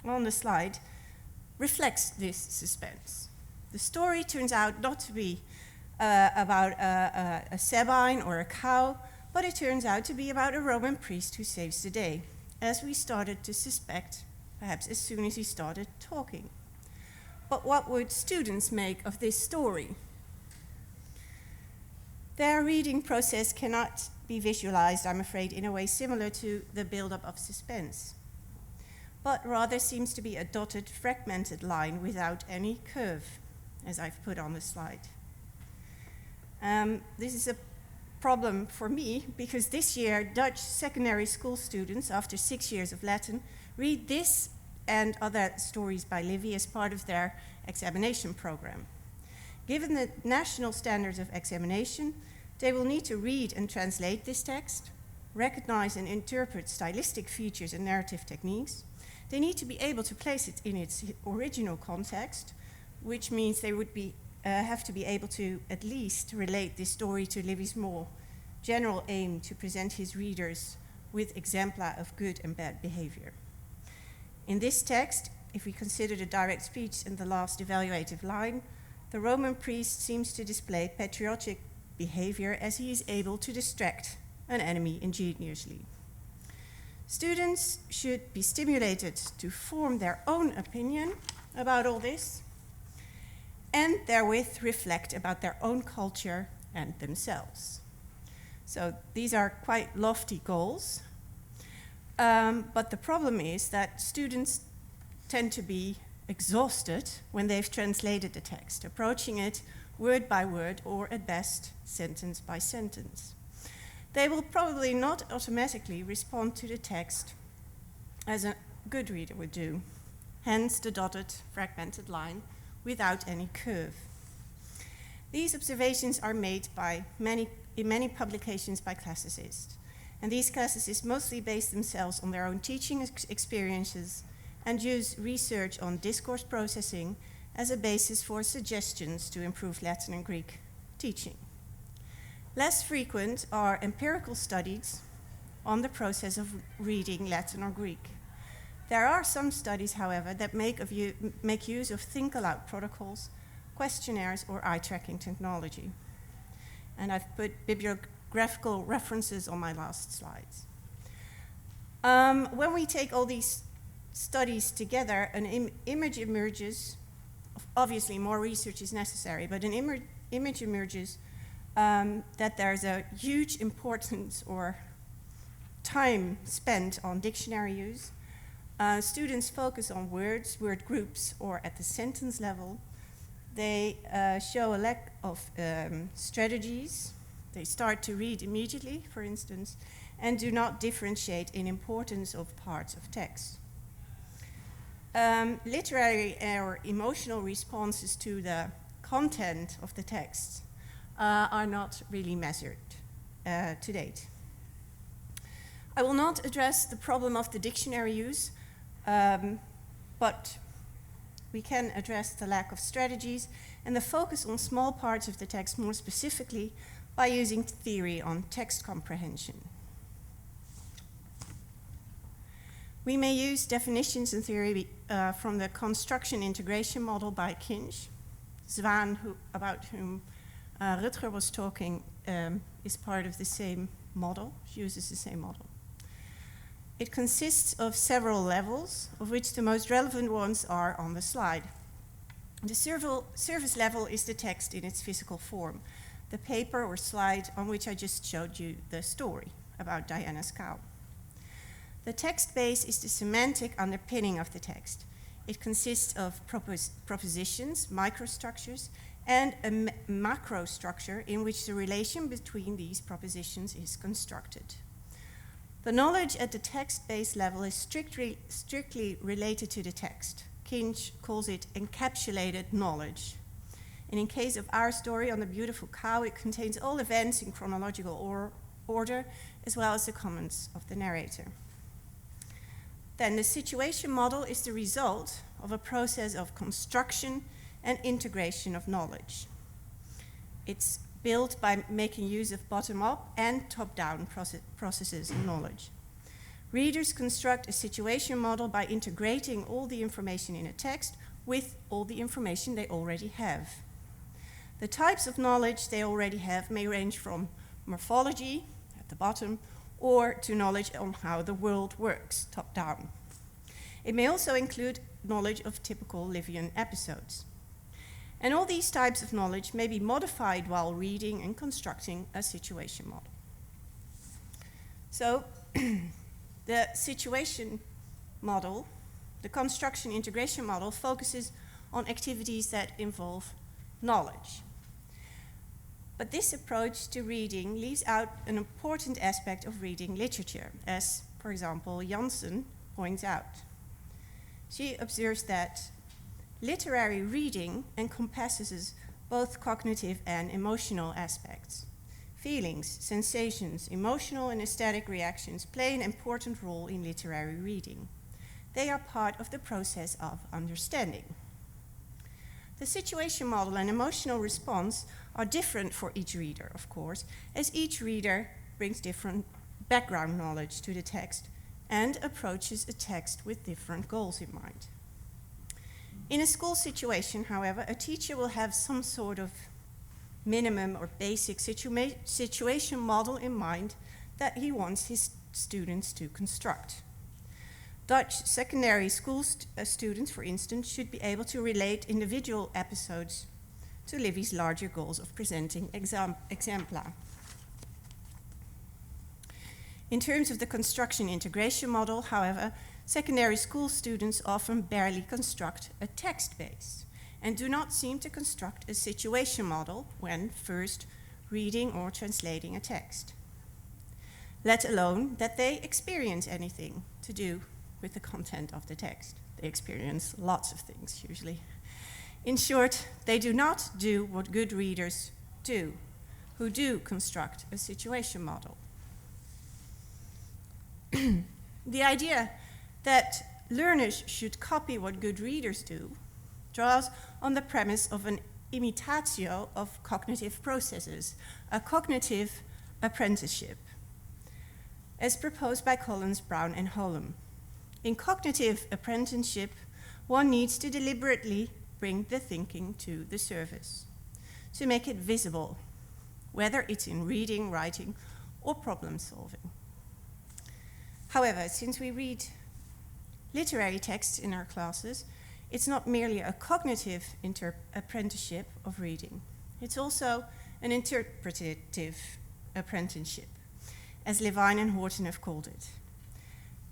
on the slide reflects this suspense. The story turns out not to be about a Sabine or a cow, but it turns out to be about a Roman priest who saves the day, as we started to suspect, perhaps as soon as he started talking. But what would students make of this story? Their reading process cannot be visualized, I'm afraid, in a way similar to the build-up of suspense, but rather seems to be a dotted, fragmented line without any curve, as I've put on the slide. This is a problem for me, because this year Dutch secondary school students, after 6 years of Latin, read this and other stories by Livy as part of their examination program. Given the national standards of examination, they will need to read and translate this text, recognize and interpret stylistic features and narrative techniques. They need to be able to place it in its original context, which means they would have to be able to at least relate this story to Livy's more general aim to present his readers with exemplar of good and bad behavior. In this text, if we consider the direct speech and the last evaluative line, the Roman priest seems to display patriotic behavior as he is able to distract an enemy ingeniously. Students should be stimulated to form their own opinion about all this, and therewith reflect about their own culture and themselves. So these are quite lofty goals, but the problem is that students tend to be exhausted when they've translated the text, approaching it word by word, or at best, sentence by sentence. They will probably not automatically respond to the text as a good reader would do, hence the dotted, fragmented line without any curve. These observations are made in many publications by classicists, and these classicists mostly base themselves on their own teaching experiences and use research on discourse processing as a basis for suggestions to improve Latin and Greek teaching. Less frequent are empirical studies on the process of reading Latin or Greek. There are some studies, however, that make use of think-aloud protocols, questionnaires, or eye-tracking technology. And I've put bibliographical references on my last slides. When we take all these studies together, an image emerges. Obviously, more research is necessary, but an image emerges that there's a huge importance or time spent on dictionary use. Students focus on words, word groups, or at the sentence level. They show a lack of strategies. They start to read immediately, for instance, and do not differentiate in importance of parts of text. Literary or emotional responses to the content of the text are not really measured to date. I will not address the problem of the dictionary use, but we can address the lack of strategies and the focus on small parts of the text more specifically by using theory on text comprehension. We may use definitions and theory from the construction integration model by Kinch. Suzanne, about whom Rutger was talking, is part of the same model, uses the same model. It consists of several levels, of which the most relevant ones are on the slide. The surface level is the text in its physical form, the paper or slide on which I just showed you the story about Diana's cow. The text base is the semantic underpinning of the text. It consists of propositions, microstructures, and a macrostructure in which the relation between these propositions is constructed. The knowledge at the text base level is strictly related to the text. Kinch calls it encapsulated knowledge. And in case of our story on the beautiful cow, it contains all events in chronological order, as well as the comments of the narrator. Then the situation model is the result of a process of construction and integration of knowledge. It's built by making use of bottom-up and top-down processes of knowledge. Readers construct a situation model by integrating all the information in a text with all the information they already have. The types of knowledge they already have may range from morphology, at the bottom, or to knowledge on how the world works, top-down. It may also include knowledge of typical Livian episodes. And all these types of knowledge may be modified while reading and constructing a situation model. So, the situation model, the construction integration model, focuses on activities that involve knowledge. But this approach to reading leaves out an important aspect of reading literature, as, for example, Janssen points out. She observes that literary reading encompasses both cognitive and emotional aspects. Feelings, sensations, emotional and aesthetic reactions play an important role in literary reading. They are part of the process of understanding. The situation model and emotional response are different for each reader, of course, as each reader brings different background knowledge to the text and approaches a text with different goals in mind. In a school situation, however, a teacher will have some sort of minimum or basic situation model in mind that he wants his students to construct. Dutch secondary school students, for instance, should be able to relate individual episodes to Livy's larger goals of presenting exempla. In terms of the construction integration model, however, secondary school students often barely construct a text base and do not seem to construct a situation model when first reading or translating a text, let alone that they experience anything to do with the content of the text. They experience lots of things, usually. In short, they do not do what good readers do, who do construct a situation model. The idea that learners should copy what good readers do draws on the premise of an imitatio of cognitive processes, a cognitive apprenticeship, as proposed by Collins, Brown, and Holm. In cognitive apprenticeship, one needs to deliberately bring the thinking to the surface, to make it visible, whether it's in reading, writing, or problem solving. However, since we read literary texts in our classes, it's not merely a cognitive apprenticeship of reading. It's also an interpretative apprenticeship, as Levine and Horton have called it.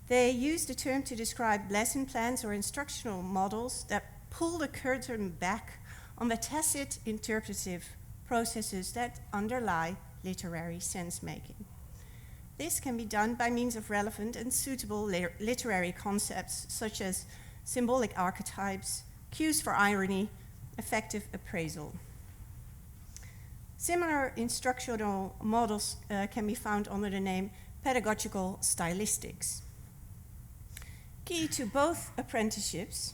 They use the term to describe lesson plans or instructional models that pull the curtain back on the tacit interpretive processes that underlie literary sense-making. This can be done by means of relevant and suitable literary concepts such as symbolic archetypes, cues for irony, effective appraisal. Similar instructional models can be found under the name pedagogical stylistics. Key to both apprenticeships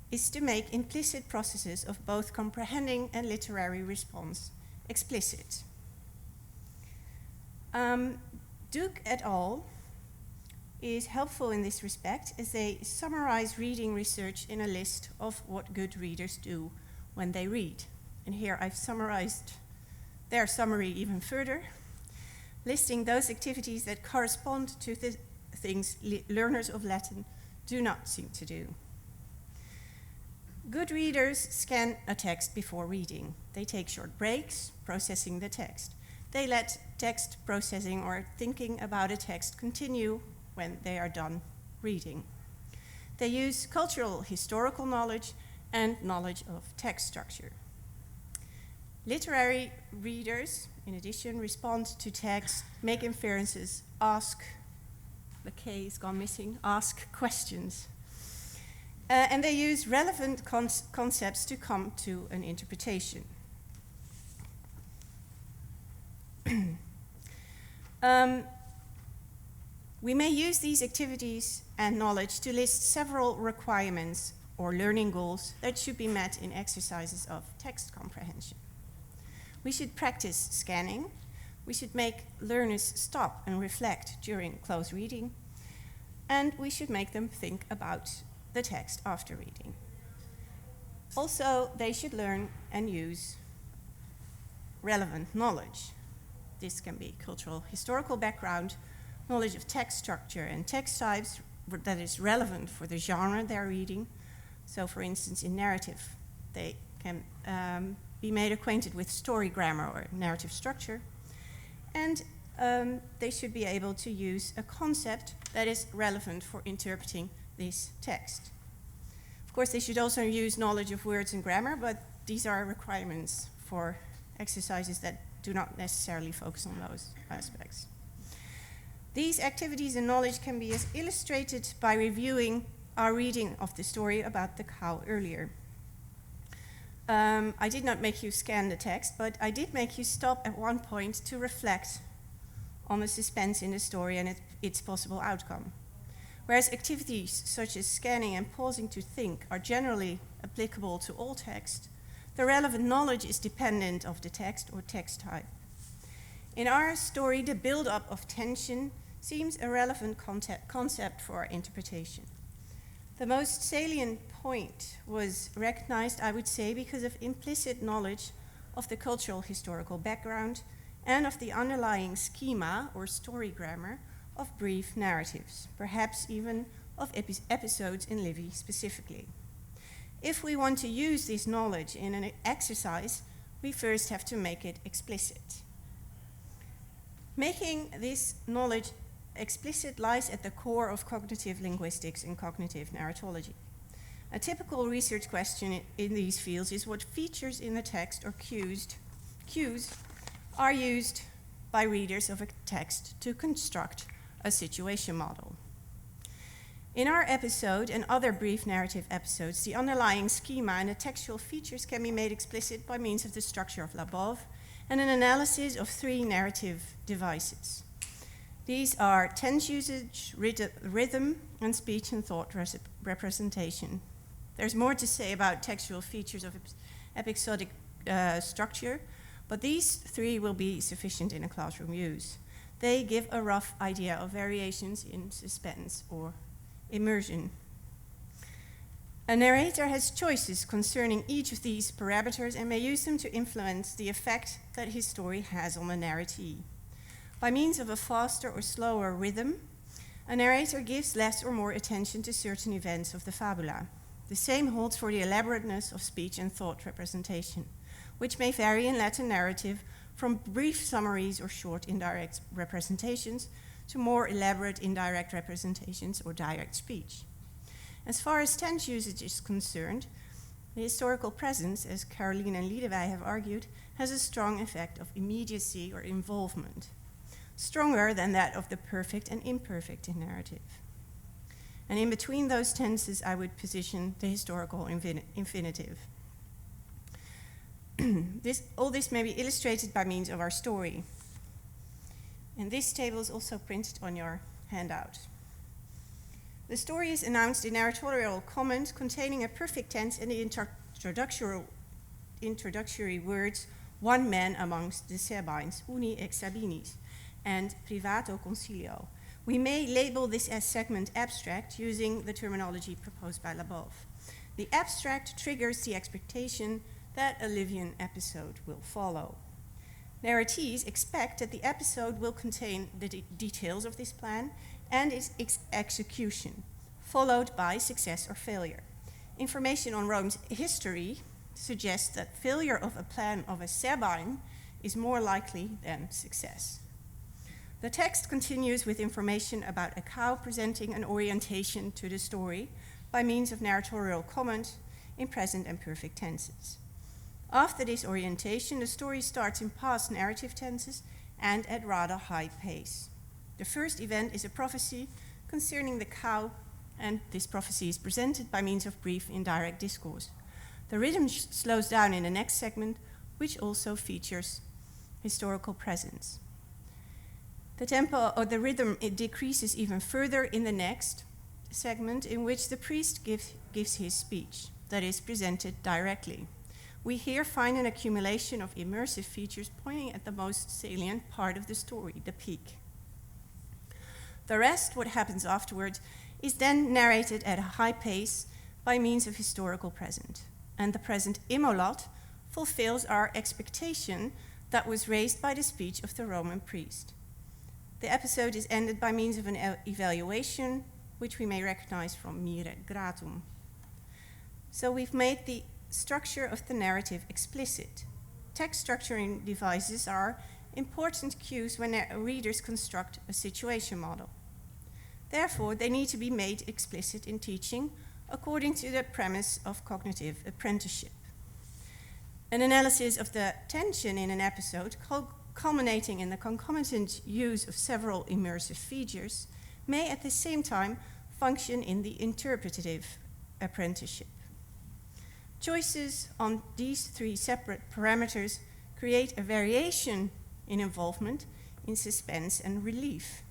is to make implicit processes of both comprehending and literary response explicit. Duke et al. Is helpful in this respect as they summarize reading research in a list of what good readers do when they read. And here I've summarized their summary even further, listing those activities that correspond to the things learners of Latin do not seem to do. Good readers scan a text before reading. They take short breaks, processing the text. They let text processing or thinking about a text continue when they are done reading. They use cultural historical knowledge and knowledge of text structure. Literary readers, in addition, respond to text, make inferences, ask, the K is gone missing, ask questions. And they use relevant concepts to come to an interpretation. We may use these activities and knowledge to list several requirements or learning goals that should be met in exercises of text comprehension. We should practice scanning. We should make learners stop and reflect during close reading. And we should make them think about the text after reading. Also, they should learn and use relevant knowledge. This can be cultural historical background, knowledge of text structure and text types that is relevant for the genre they're reading. So for instance, in narrative, they can be made acquainted with story grammar or narrative structure. And they should be able to use a concept that is relevant for interpreting this text. Of course, they should also use knowledge of words and grammar, but these are requirements for exercises that do not necessarily focus on those aspects. These activities and knowledge can be illustrated by reviewing our reading of the story about the cow earlier. I did not make you scan the text, but I did make you stop at one point to reflect on the suspense in the story and its possible outcome. Whereas activities such as scanning and pausing to think are generally applicable to all text, the relevant knowledge is dependent of the text or text type. In our story, the build-up of tension seems a relevant concept for our interpretation. The most salient point was recognized, I would say, because of implicit knowledge of the cultural historical background and of the underlying schema or story grammar of brief narratives, perhaps even of episodes in Livy specifically. If we want to use this knowledge in an exercise, we first have to make it explicit. Making this knowledge explicit lies at the core of cognitive linguistics and cognitive narratology. A typical research question in these fields is what features in the text or cues are used by readers of a text to construct a situation model. In our episode and other brief narrative episodes, the underlying schema and the textual features can be made explicit by means of the structure of l'above and an analysis of 3 narrative devices. These are tense usage, rhythm, and speech and thought representation. There's more to say about textual features of episodic structure, but these three will be sufficient in a classroom use. They give a rough idea of variations in suspense or immersion. A narrator has choices concerning each of these parameters and may use them to influence the effect that his story has on the narratee. By means of a faster or slower rhythm, a narrator gives less or more attention to certain events of the fabula. The same holds for the elaborateness of speech and thought representation, which may vary in Latin narrative from brief summaries or short indirect representations to more elaborate indirect representations or direct speech. As far as tense usage is concerned, the historical presence, as Caroline and Lidewij have argued, has a strong effect of immediacy or involvement, stronger than that of the perfect and imperfect in narrative. And in between those tenses, I would position the historical infinitive. All this may be illustrated by means of our story. And this table is also printed on your handout. The story is announced in narratorial comment containing a perfect tense and the introductory words, one man amongst the Sabines, uni ex Sabinis, and privato concilio. We may label this as segment abstract using the terminology proposed by Labov. The abstract triggers the expectation that a Livian episode will follow. Narratees expect that the episode will contain the details of this plan and its execution, followed by success or failure. Information on Rome's history suggests that failure of a plan of a Sabine is more likely than success. The text continues with information about a cow presenting an orientation to the story by means of narratorial comment in present and perfect tenses. After this orientation, the story starts in past narrative tenses and at rather high pace. The first event is a prophecy concerning the cow, and this prophecy is presented by means of brief indirect discourse. The rhythm slows down in the next segment, which also features historical presence. The tempo or the rhythm, it decreases even further in the next segment, in which the priest gives his speech, that is presented directly. We here find an accumulation of immersive features pointing at the most salient part of the story, the peak. The rest, what happens afterwards, is then narrated at a high pace by means of historical present. And the present imolot fulfills our expectation that was raised by the speech of the Roman priest. The episode is ended by means of an evaluation, which we may recognize from mire gratum. So we've made the structure of the narrative explicit. Text structuring devices are important cues when readers construct a situation model. Therefore, they need to be made explicit in teaching according to the premise of cognitive apprenticeship. An analysis of the tension in an episode, culminating in the concomitant use of several immersive features, may at the same time function in the interpretative apprenticeship. Choices on these three separate parameters create a variation in involvement, in suspense and relief.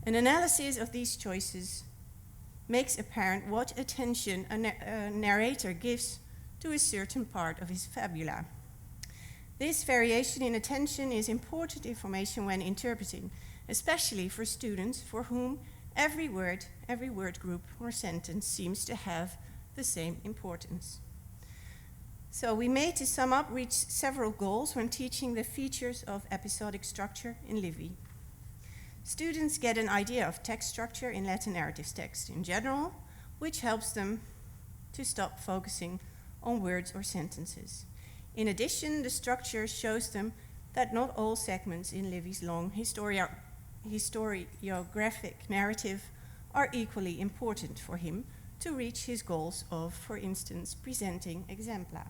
An analysis of these choices makes apparent what attention a narrator gives to a certain part of his fabula. This variation in attention is important information when interpreting, especially for students for whom every word group or sentence seems to have the same importance. So we may, to sum up, reach several goals when teaching the features of episodic structure in Livy. Students get an idea of text structure in Latin narrative text in general, which helps them to stop focusing on words or sentences. In addition, the structure shows them that not all segments in Livy's long historiographic narrative are equally important for him to reach his goals of, for instance, presenting exempla.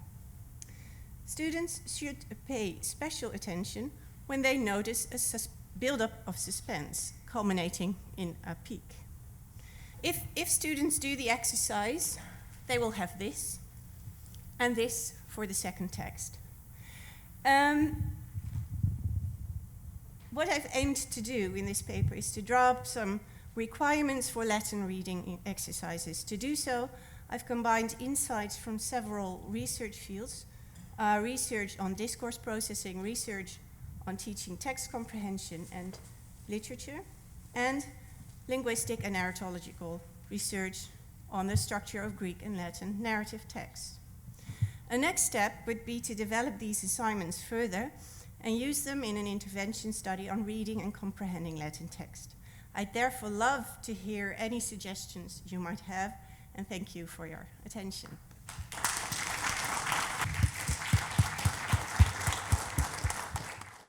Students should pay special attention when they notice a build-up of suspense culminating in a peak. If students do the exercise, they will have this and this what I've aimed to do in this paper is to draw up some requirements for Latin reading exercises. To do so, I've combined insights from several research fields, research on discourse processing, research on teaching text comprehension and literature, and linguistic and narratological research on the structure of Greek and Latin narrative texts. A next step would be to develop these assignments further and use them in an intervention study on reading and comprehending Latin text. I'd therefore love to hear any suggestions you might have, and thank you for your attention.